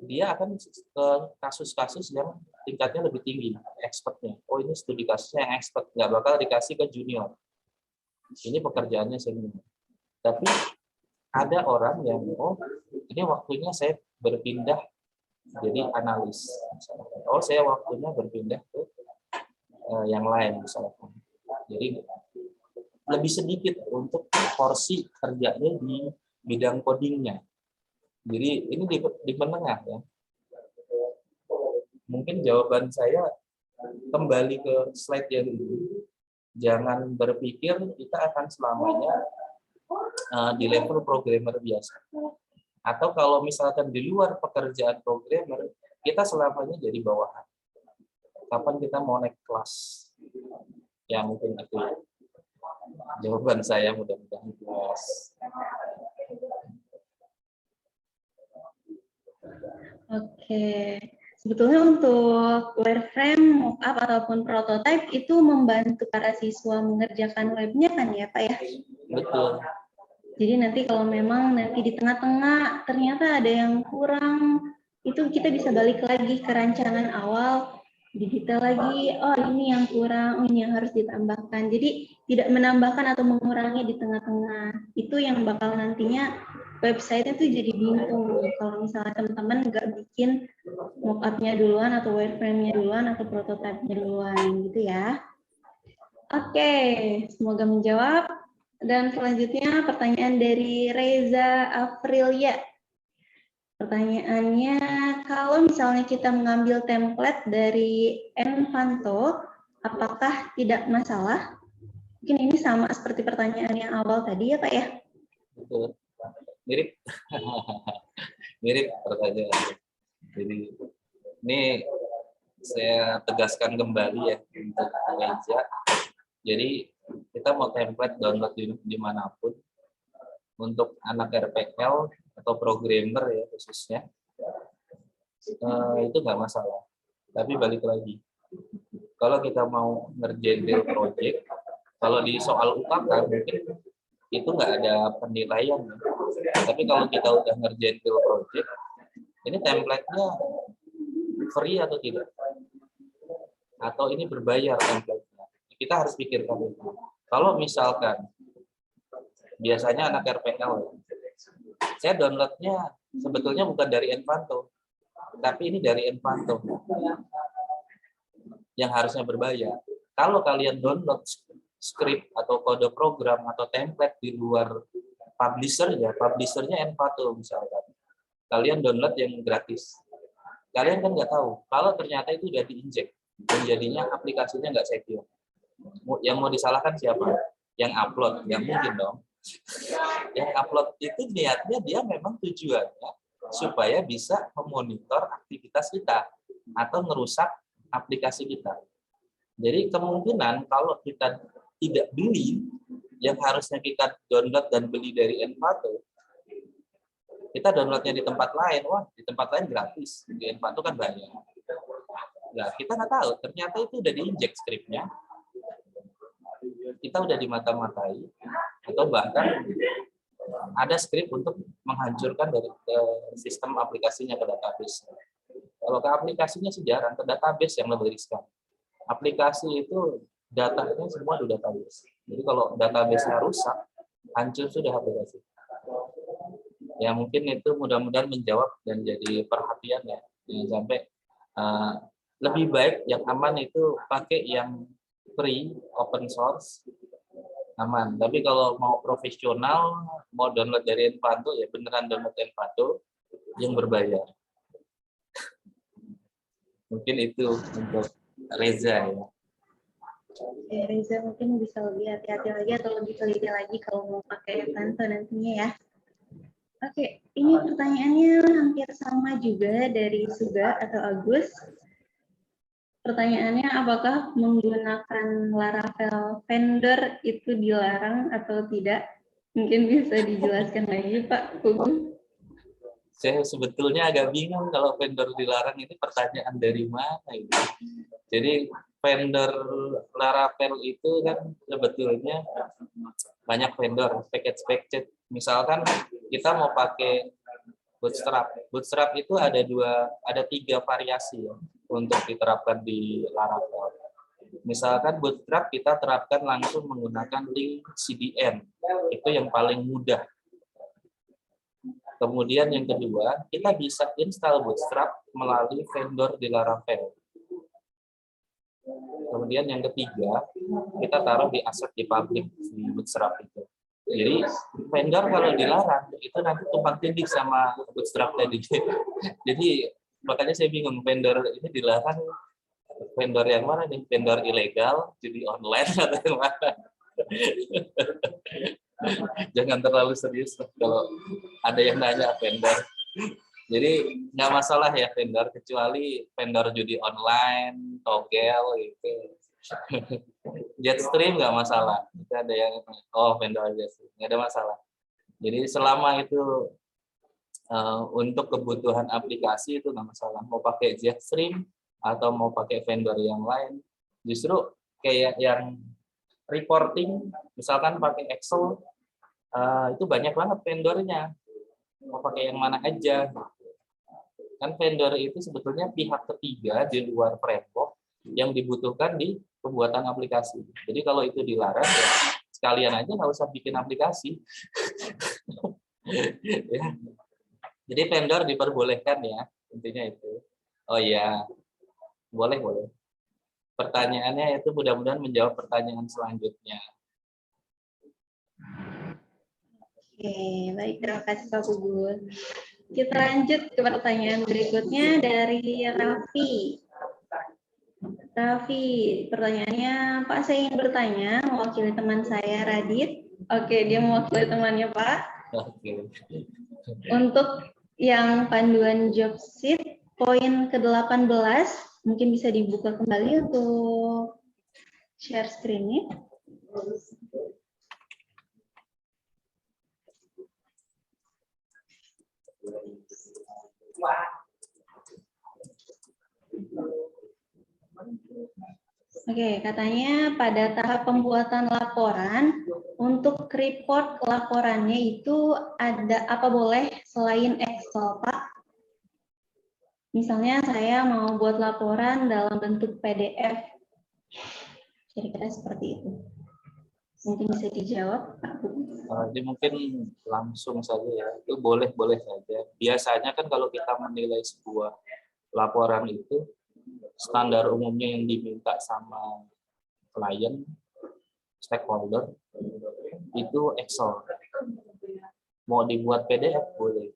Dia akan ke kasus-kasus yang tingkatnya lebih tinggi, expertnya. Oh ini studi kasusnya yang expert, nggak bakal dikasih ke junior. Ini pekerjaannya senior. Tapi ada orang yang, oh ini waktunya saya berpindah jadi analis. Oh saya waktunya berpindah ke yang lain misalkan. Jadi lebih sedikit untuk porsi kerjanya di bidang codingnya. Jadi ini di menengah ya. Mungkin jawaban saya kembali ke slide yang ini. Jangan berpikir kita akan selamanya di level programmer biasa. Atau kalau misalkan di luar pekerjaan programmer, kita selamanya jadi bawahan. Kapan kita mau naik kelas? Ya mungkin itu ya. Jawaban saya mudah-mudahan jelas. Oke, sebetulnya untuk wireframe, mockup ataupun prototype itu membantu para siswa mengerjakan webnya kan ya Pak ya? Betul. Jadi nanti kalau memang nanti di tengah-tengah ternyata ada yang kurang, itu kita bisa balik lagi ke rancangan awal, didetail lagi, oh ini yang kurang, oh ini yang harus ditambahkan. Jadi tidak menambahkan atau mengurangi di tengah-tengah. Itu yang bakal nantinya website-nya tuh jadi bingung kalau misalnya teman-teman nggak bikin mockup-nya duluan atau wireframe-nya duluan atau prototype-nya duluan gitu ya. Oke, semoga menjawab. Dan selanjutnya pertanyaan dari Reza Afrilia. Pertanyaannya, kalau misalnya kita mengambil template dari Envanto, apakah tidak masalah? Mungkin ini sama seperti pertanyaan yang awal tadi ya Pak ya? Betul. Mirip. Mirip pertanyaan. Jadi ini saya tegaskan kembali ya untuk meja. Jadi kita mau template download dimanapun untuk anak RPL atau programmer ya khususnya itu nggak masalah. Tapi balik lagi, kalau kita mau ngerjain real project, kalau di soal UKK mungkin itu nggak ada penilaian. Tapi kalau kita udah ngerjain real project, ini template-nya free atau tidak? Atau ini berbayar template-nya? Kita harus pikirkan itu. Kalau misalkan biasanya anak RPL, saya downloadnya sebetulnya bukan dari Envanto, tapi ini dari Envanto yang harusnya berbayar. Kalau kalian download script atau kode program atau template di luar publisher ya, publishernya Envato misalkan, kalian download yang gratis. Kalian kan nggak tahu kalau ternyata itu udah diinjek dan jadinya aplikasinya nggak secure. Yang mau disalahkan siapa? Yang upload? Nggak mungkin dong. Yang upload itu niatnya dia memang tujuannya supaya bisa memonitor aktivitas kita atau merusak aplikasi kita. Jadi kemungkinan kalau kita tidak beli yang harusnya kita download dan beli dari Envato, kita downloadnya di tempat lain, wah di tempat lain gratis, di Envato kan bayar. Nah, kita nggak tahu, ternyata itu udah diinjek skripnya, kita udah dimata-matai, atau bahkan ada skrip untuk menghancurkan dari sistem aplikasinya ke database. Kalau ke aplikasinya sih jarang, ke database yang lebih riskan. Aplikasi itu datanya semua di database. Jadi kalau database-nya rusak, hancur sudah aplikasi. Ya mungkin itu mudah-mudahan menjawab dan jadi perhatian ya. Jangan sampai lebih baik yang aman itu pakai yang free, open source, aman. Tapi kalau mau profesional, mau download dari Envato, ya beneran download Envato yang berbayar. Mungkin itu untuk Reza ya. Reza mungkin bisa lebih hati-hati lagi atau lebih teliti lagi kalau mau pakai Envato nantinya ya. Oke, ini pertanyaannya hampir sama juga dari Suga atau Agus. Pertanyaannya, apakah menggunakan Laravel vendor itu dilarang atau tidak? Mungkin bisa dijelaskan lagi, Pak Pugu. Saya sebetulnya agak bingung kalau vendor dilarang ini pertanyaan dari mana ini. Jadi vendor Laravel itu kan sebetulnya banyak vendor package. Misalkan kita mau pakai Bootstrap. Bootstrap itu ada tiga variasi ya, untuk diterapkan di Laravel. Misalkan Bootstrap kita terapkan langsung menggunakan link CDN. Itu yang paling mudah. Kemudian yang kedua, kita bisa install Bootstrap melalui vendor di Laravel. Kemudian yang ketiga, kita taruh di aset di public di Bootstrap itu. Jadi vendor kalau dilarang itu nanti tumpang tindih sama Bootstrap tadi. Jadi makanya saya bingung vendor ini dilarang, vendor yang mana nih? Vendor ilegal, judi online atau yang mana? Jangan terlalu serius kalau ada yang nanya vendor. Jadi nggak masalah ya vendor, kecuali vendor judi online, togel gitu. Jetstream nggak masalah. Itu ada yang vendor Jetstream nggak ada masalah. Jadi selama itu untuk kebutuhan aplikasi itu nggak masalah. Mau pakai Jetstream atau mau pakai vendor yang lain, justru kayak yang reporting, misalkan pakai Excel, itu banyak banget vendornya. Mau pakai yang mana aja. Kan vendor itu sebetulnya pihak ketiga di luar framework yang dibutuhkan di pembuatan aplikasi. Jadi kalau itu dilarang, ya sekalian aja nggak usah bikin aplikasi. Ya. Jadi vendor diperbolehkan ya, intinya itu. Oh iya, boleh. Pertanyaannya itu mudah-mudahan menjawab pertanyaan selanjutnya. Oke, baik. Terima kasih Pak Pugu. Kita lanjut ke pertanyaan berikutnya dari Raffi. Raffi, pertanyaannya, Pak, saya ingin bertanya, mewakili teman saya, Radit. Oke, dia mewakili temannya, Pak. Oke. Untuk yang panduan job sheet, poin ke-18, mungkin bisa dibuka kembali untuk share screen-nya. Oke, katanya pada tahap pembuatan laporan, untuk report laporannya itu ada apa boleh selain Excel, Pak? Misalnya saya mau buat laporan dalam bentuk PDF. Kira-kira seperti itu. Mungkin bisa dijawab, Pak. Jadi mungkin langsung saja ya, itu boleh saja. Biasanya kan kalau kita menilai sebuah laporan itu, standar umumnya yang diminta sama klien, stakeholder, itu Excel. Mau dibuat PDF boleh.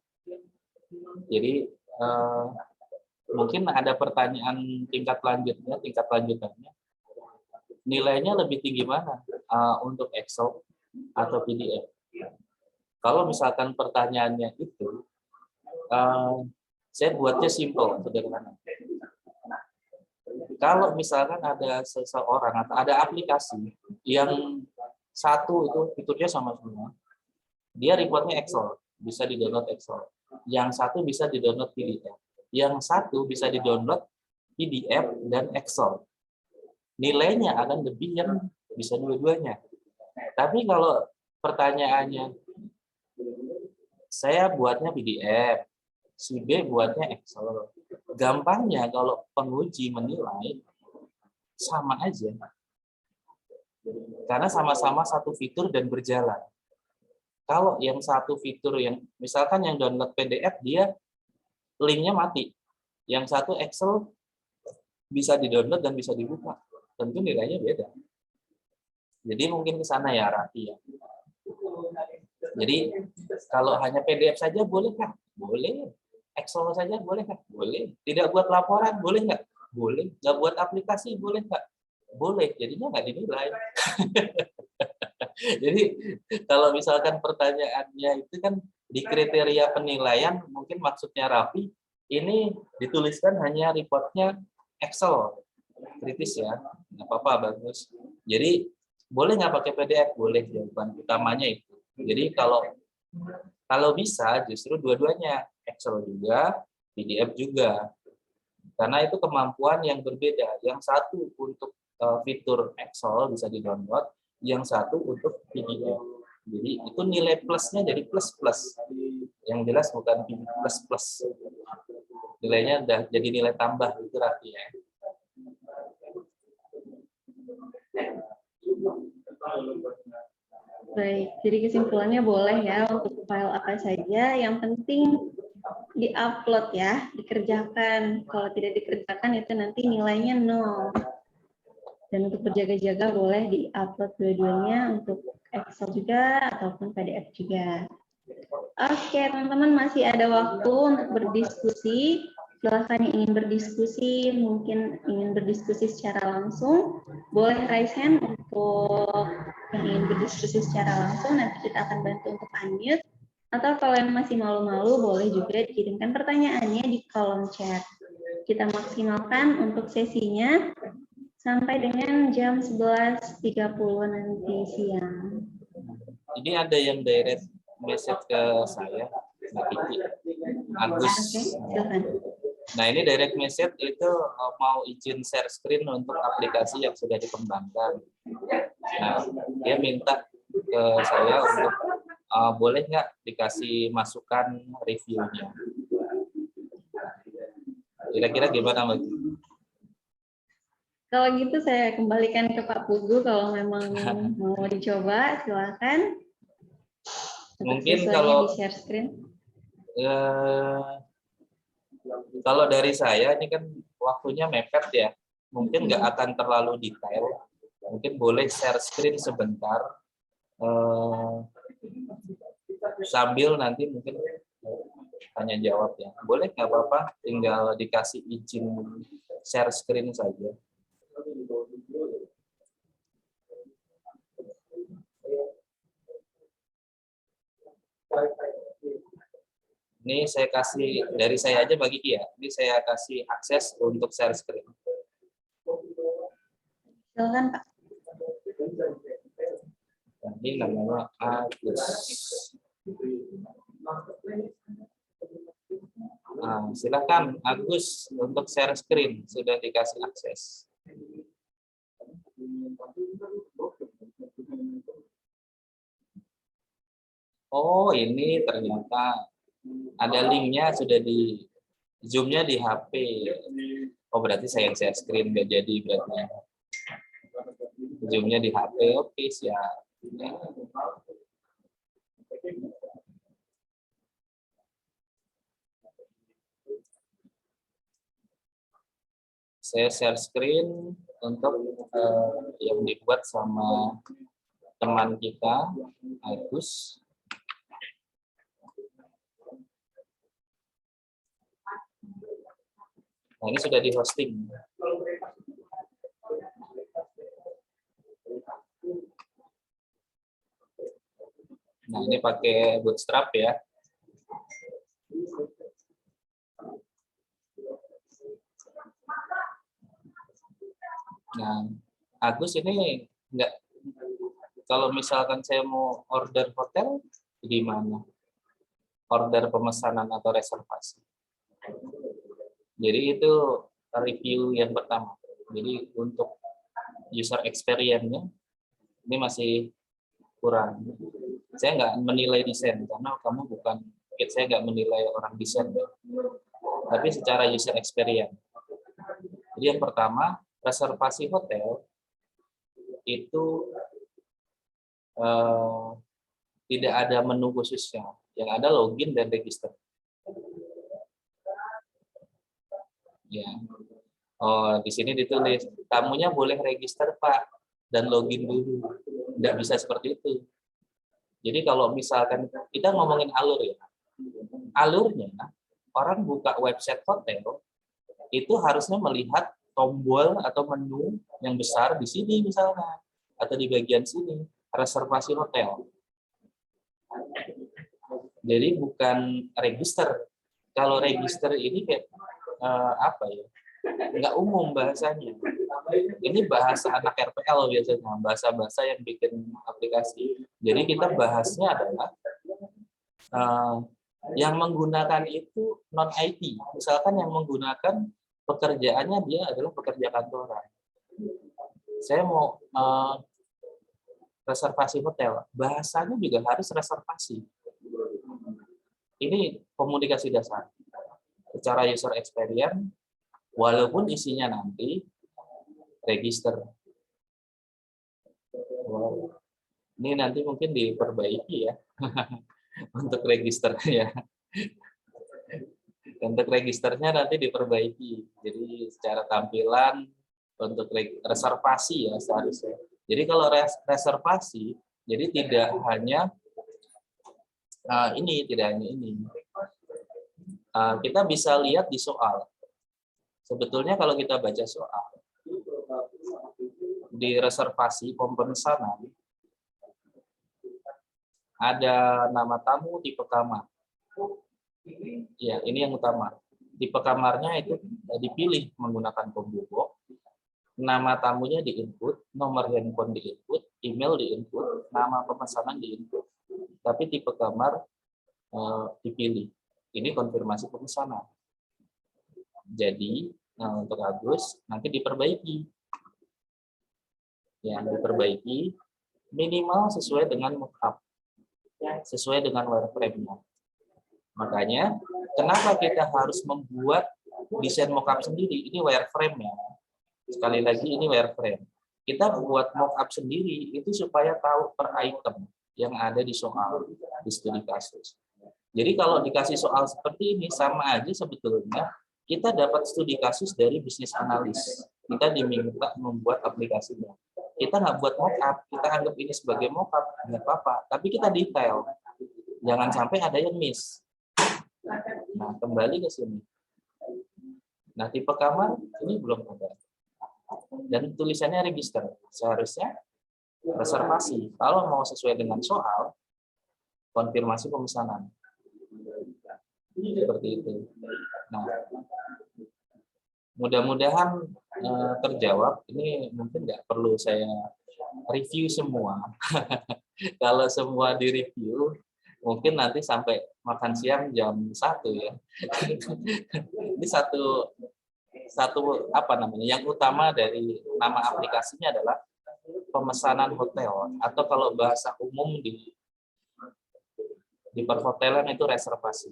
Jadi mungkin ada pertanyaan tingkat lanjutannya, nilainya lebih tinggi mana untuk Excel atau PDF? Kalau misalkan pertanyaannya itu, saya buatnya simple, sederhana. Kalau misalkan ada seseorang atau ada aplikasi yang satu itu fiturnya sama semua, dia reportnya Excel, bisa di-download Excel. Yang satu bisa di-download PDF. Yang satu bisa di-download PDF dan Excel. Nilainya akan lebih yang bisa dua-duanya. Tapi kalau pertanyaannya, saya buatnya PDF, si B buatnya Excel. Gampangnya kalau penguji menilai, sama aja. Karena sama-sama satu fitur dan berjalan. Kalau yang satu fitur yang misalkan yang download PDF dia linknya mati, yang satu Excel bisa di-download dan bisa dibuka, tentu nilainya beda. Jadi mungkin ke sana ya Rati ya. Jadi kalau hanya PDF saja boleh kah? Boleh. Excel saja boleh kah? Boleh. Tidak buat laporan boleh nggak? Boleh. Nggak buat aplikasi boleh nggak? Boleh. Jadinya nggak dinilai. Jadi kalau misalkan pertanyaannya itu kan di kriteria penilaian, mungkin maksudnya Raffi, ini dituliskan hanya reportnya Excel, kritis ya, nggak apa-apa, bagus. Jadi boleh nggak pakai PDF? Boleh, jawaban utamanya itu. Jadi kalau bisa justru dua-duanya, Excel juga, PDF juga. Karena itu kemampuan yang berbeda. Yang satu untuk fitur Excel bisa di-download, yang satu untuk PDF. Jadi itu nilai plusnya jadi plus-plus. Yang jelas bukan plus-plus. Nilainya udah jadi nilai tambah itu Raffi ya. Baik, jadi kesimpulannya boleh ya untuk file apa saja, yang penting di-upload ya, dikerjakan. Kalau tidak dikerjakan itu nanti nilainya 0. Dan untuk berjaga-jaga boleh di-upload dua-duanya untuk Excel juga ataupun PDF juga. Oke, teman-teman masih ada waktu untuk berdiskusi. Silakan yang ingin berdiskusi, mungkin ingin berdiskusi secara langsung, boleh raise hand untuk yang ingin berdiskusi secara langsung, nanti kita akan bantu untuk unmute. Atau kalau yang masih malu-malu, boleh juga dikirimkan pertanyaannya di kolom chat. Kita maksimalkan untuk sesinya sampai dengan jam 11.30 nanti siang. Ini ada yang direct message ke saya, Mbak Kiki, Agus. Oke, silakan. Nah ini direct message itu mau izin share screen untuk aplikasi yang sudah dikembangkan. Nah dia minta ke saya untuk boleh nggak dikasih masukan reviewnya. Kira-kira gimana Mbak Kiki? Kalau gitu saya kembalikan ke Pak Pugu kalau memang mau dicoba, silakan. Mungkin kalau di share screen. Kalau dari saya ini kan waktunya mepet ya, mungkin nggak akan terlalu detail. Mungkin boleh share screen sebentar sambil nanti mungkin tanya jawab ya. Boleh nggak apa-apa, tinggal dikasih izin share screen saja. Ini saya kasih dari saya aja bagi Kia. Ini saya kasih akses untuk share screen. Silakan Pak. Ini namanya Agus. Nah, silakan Agus untuk share screen, sudah dikasih akses. Oh, ini ternyata ada linknya sudah di zoom-nya di HP. Oh, berarti saya yang share screen nggak jadi berarti. Zoom-nya di HP, oke siap. Saya share screen untuk yang dibuat sama teman kita, Agus. Nah, ini sudah di hosting. Nah, ini pakai Bootstrap ya. Nah, Agus ini enggak, kalau misalkan saya mau order hotel, gimana? Order pemesanan atau reservasi. Jadi itu review yang pertama. Jadi untuk user experience-nya ini masih kurang. Saya nggak menilai desain karena kamu bukan, saya nggak menilai orang desain, tapi secara user experience. Jadi yang pertama, reservasi hotel itu eh, tidak ada menu khususnya, yang ada login dan register. Ya. Oh, di sini ditulis tamunya boleh register Pak dan login dulu. Tidak bisa seperti itu. Jadi kalau misalkan kita ngomongin alur ya, alurnya orang buka website hotel itu harusnya melihat tombol atau menu yang besar di sini misalnya, atau di bagian sini reservasi hotel. Jadi bukan register. Kalau register ini kayak apa ya? Nggak umum bahasanya. Ini bahasa anak RPL biasanya, bahasa-bahasa yang bikin aplikasi. Jadi kita bahasnya adalah yang menggunakan itu non IT. Misalkan yang menggunakan pekerjaannya dia adalah pekerja kantoran. Saya mau reservasi hotel, bahasanya juga harus reservasi. Ini komunikasi dasar. Secara user experience, walaupun isinya nanti register. Wow. Ini nanti mungkin diperbaiki ya untuk register ya. Untuk registernya nanti diperbaiki. Jadi secara tampilan untuk reservasi ya seharusnya. Jadi kalau reservasi, jadi tidak hanya ini, tidak hanya ini. Kita bisa lihat di soal. Sebetulnya kalau kita baca soal, di reservasi pemesanan, ada nama tamu, tipe kamar. Ya, ini yang utama. Tipe kamarnya itu dipilih menggunakan combo. Nama tamunya di-input, nomor handphone di-input, email di-input, nama pemesanan di-input. Tapi tipe kamar dipilih. Ini konfirmasi pemesanan. Jadi untuk Agus nanti diperbaiki. Ya, diperbaiki minimal sesuai dengan mockup, sesuai dengan wireframe-nya. Makanya kenapa kita harus membuat desain mockup sendiri? Ini wireframe-nya. Sekali lagi ini wireframe. Kita buat mockup sendiri itu supaya tahu per item yang ada di soal di studi kasus. Jadi kalau dikasih soal seperti ini sama aja sebetulnya kita dapat studi kasus dari bisnis analis. Kita diminta membuat aplikasinya. Kita nggak buat mockup, kita anggap ini sebagai mockup, nggak apa-apa. Tapi kita detail. Jangan sampai ada yang miss. Nah, kembali ke sini. Nah, tipe kamar ini belum ada. Dan tulisannya register. Seharusnya reservasi. Kalau mau sesuai dengan soal, konfirmasi pemesanan. Seperti itu. Nah, mudah-mudahan terjawab. Ini mungkin nggak perlu saya review semua. Kalau semua direview, mungkin nanti sampai makan siang jam 1 ya. Ini satu apa namanya? Yang utama dari nama aplikasinya adalah pemesanan hotel, atau kalau bahasa umum di perhotelan itu reservasi.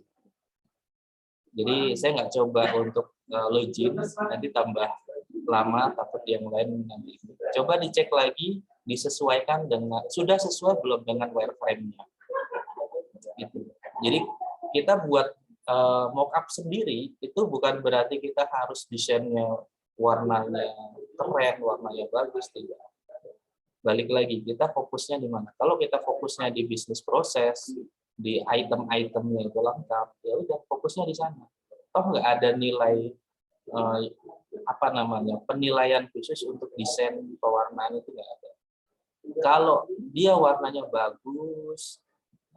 Jadi saya nggak coba untuk login, nanti tambah lama, takut yang lain nanti. Coba dicek lagi, disesuaikan dengan, sudah sesuai belum dengan wireframe-nya. Gitu. Jadi kita buat mockup sendiri, itu bukan berarti kita harus desainnya warnanya keren, warnanya bagus, tidak. Balik lagi, kita fokusnya di mana? Kalau kita fokusnya di bisnis proses, di item-itemnya itu lengkap, ya udah fokusnya di sana. Toh nggak ada nilai apa namanya penilaian khusus untuk desain pewarnaan itu nggak ada. Kalau dia warnanya bagus,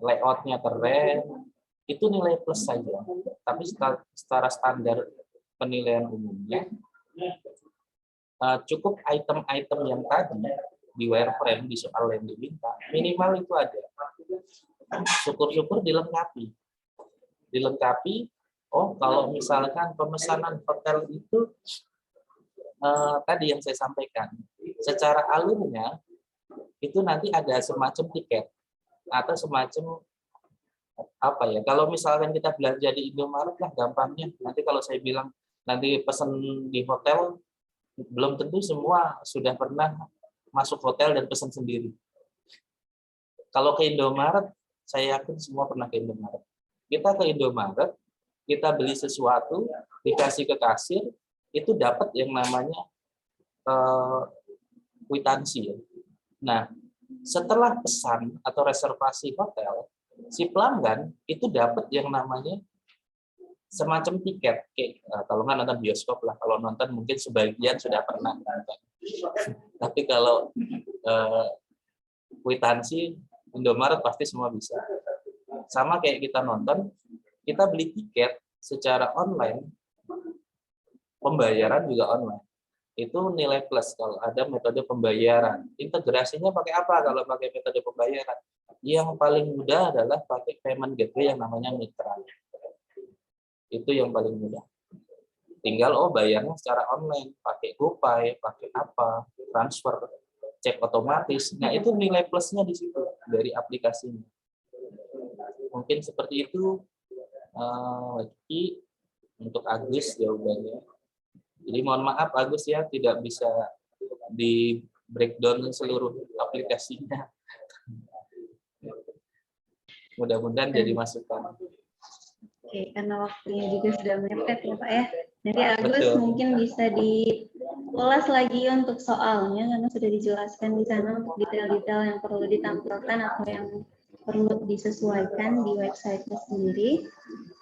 layoutnya keren, itu nilai plus saja. Tapi secara standar penilaian umumnya cukup item-item yang tadi di wireframe di soal yang diminta minimal itu ada. Syukur-syukur dilengkapi. Oh, kalau misalkan pemesanan hotel itu tadi yang saya sampaikan, secara alurnya itu nanti ada semacam tiket atau semacam apa ya? Kalau misalkan kita belanja di Indomaret lah gampangnya. Nanti kalau saya bilang nanti pesan di hotel, belum tentu semua sudah pernah masuk hotel dan pesan sendiri. Kalau ke Indomaret, saya yakin semua pernah ke Indomaret. Kita ke Indomaret, kita beli sesuatu, dikasih ke kasir, itu dapat yang namanya kwitansi. Ya. Nah, setelah pesan atau reservasi hotel, si pelanggan itu dapat yang namanya semacam tiket. Kalau nggak nonton bioskop lah, kalau nonton mungkin sebagian sudah pernah nonton. Tapi kalau kwitansi Indomaret pasti semua bisa. Sama kayak kita nonton, kita beli tiket secara online, pembayaran juga online. Itu nilai plus kalau ada metode pembayaran. Integrasinya pakai apa kalau pakai metode pembayaran? Yang paling mudah adalah pakai payment gateway yang namanya Mitra. Itu yang paling mudah. Tinggal bayarnya secara online, pakai GoPay, pakai apa, transfer, cek otomatis. Nah, itu nilai plusnya di situ dari aplikasinya. Mungkin seperti itu untuk Agus jawabannya. Jadi mohon maaf Agus ya, tidak bisa di breakdown seluruh aplikasinya. Mudah-mudahan jadi masukan. Oke, karena waktunya juga sudah mepet ya Pak ya. Nanti Agus Betul. mungkin bisa diulas lagi untuk soalnya, karena sudah dijelaskan di sana untuk detail-detail yang perlu ditampilkan atau yang perlu disesuaikan di website-nya sendiri.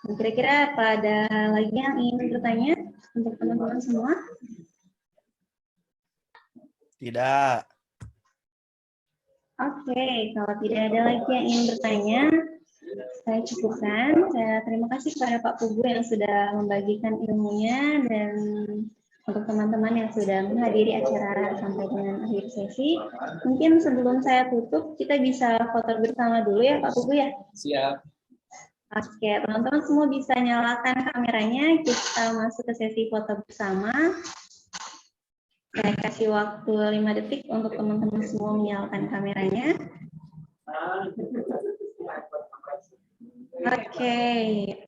Dan kira-kira apa ada lagi yang ingin bertanya untuk teman-teman semua? Tidak. Oke, kalau tidak ada lagi yang ingin bertanya, saya cukupkan. Saya terima kasih kepada Pak Pugu yang sudah membagikan ilmunya dan untuk teman-teman yang sudah menghadiri acara sampai dengan akhir sesi. Mungkin sebelum saya tutup, kita bisa foto bersama dulu ya Pak Pugu ya? Siap. Oke, teman-teman semua bisa nyalakan kameranya. Kita masuk ke sesi foto bersama. Saya kasih waktu 5 detik untuk teman-teman semua menyalakan kameranya. Oke,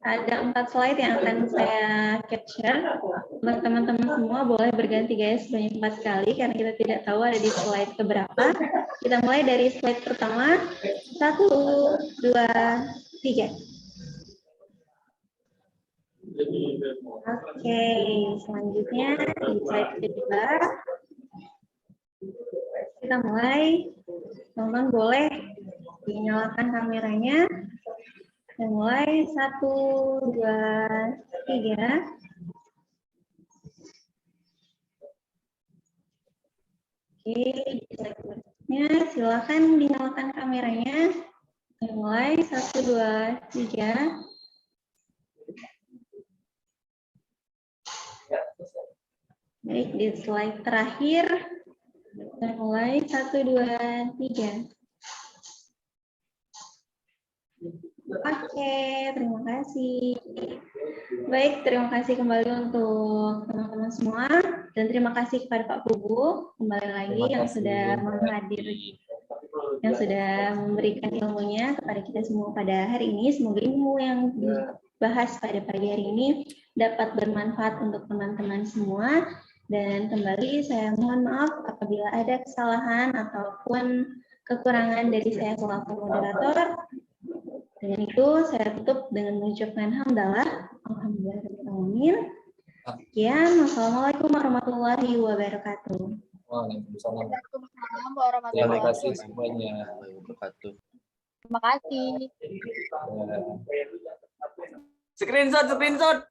ada 4 slide yang akan saya capture. Untuk teman-teman semua boleh berganti guys sebanyak 4 kali karena kita tidak tahu ada di slide keberapa. Kita mulai dari slide pertama. 1, 2, 3. Oke, selanjutnya di slide kedua. Kita mulai. Teman-teman boleh dinyalakan kameranya. Dan mulai 1, 2, 3. Oke, selanjutnya silakan dinyalakan kameranya. Dan mulai 1, 2, 3. Baik, di slide terakhir. Dan mulai 1, 2, 3. Oke, terima kasih. Baik, terima kasih kembali untuk teman-teman semua. Dan terima kasih kepada Pak Pugu, kembali lagi yang sudah menghadiri, yang sudah memberikan ilmunya kepada kita semua pada hari ini. Semoga ilmu yang dibahas pada pagi hari ini dapat bermanfaat untuk teman-teman semua. Dan kembali saya mohon maaf apabila ada kesalahan ataupun kekurangan dari saya selaku moderator. Dengan itu saya tutup dengan mengucapkan hamdalah. Alhamdulillahirrahmanirrahim. Sekian. Wassalamualaikum warahmatullahi wabarakatuh. Waalaikumsalam. Waalaikumsalam warahmatullahi Terima kasih wabarakatuh. semuanya. Terima kasih. Ya. Screenshot.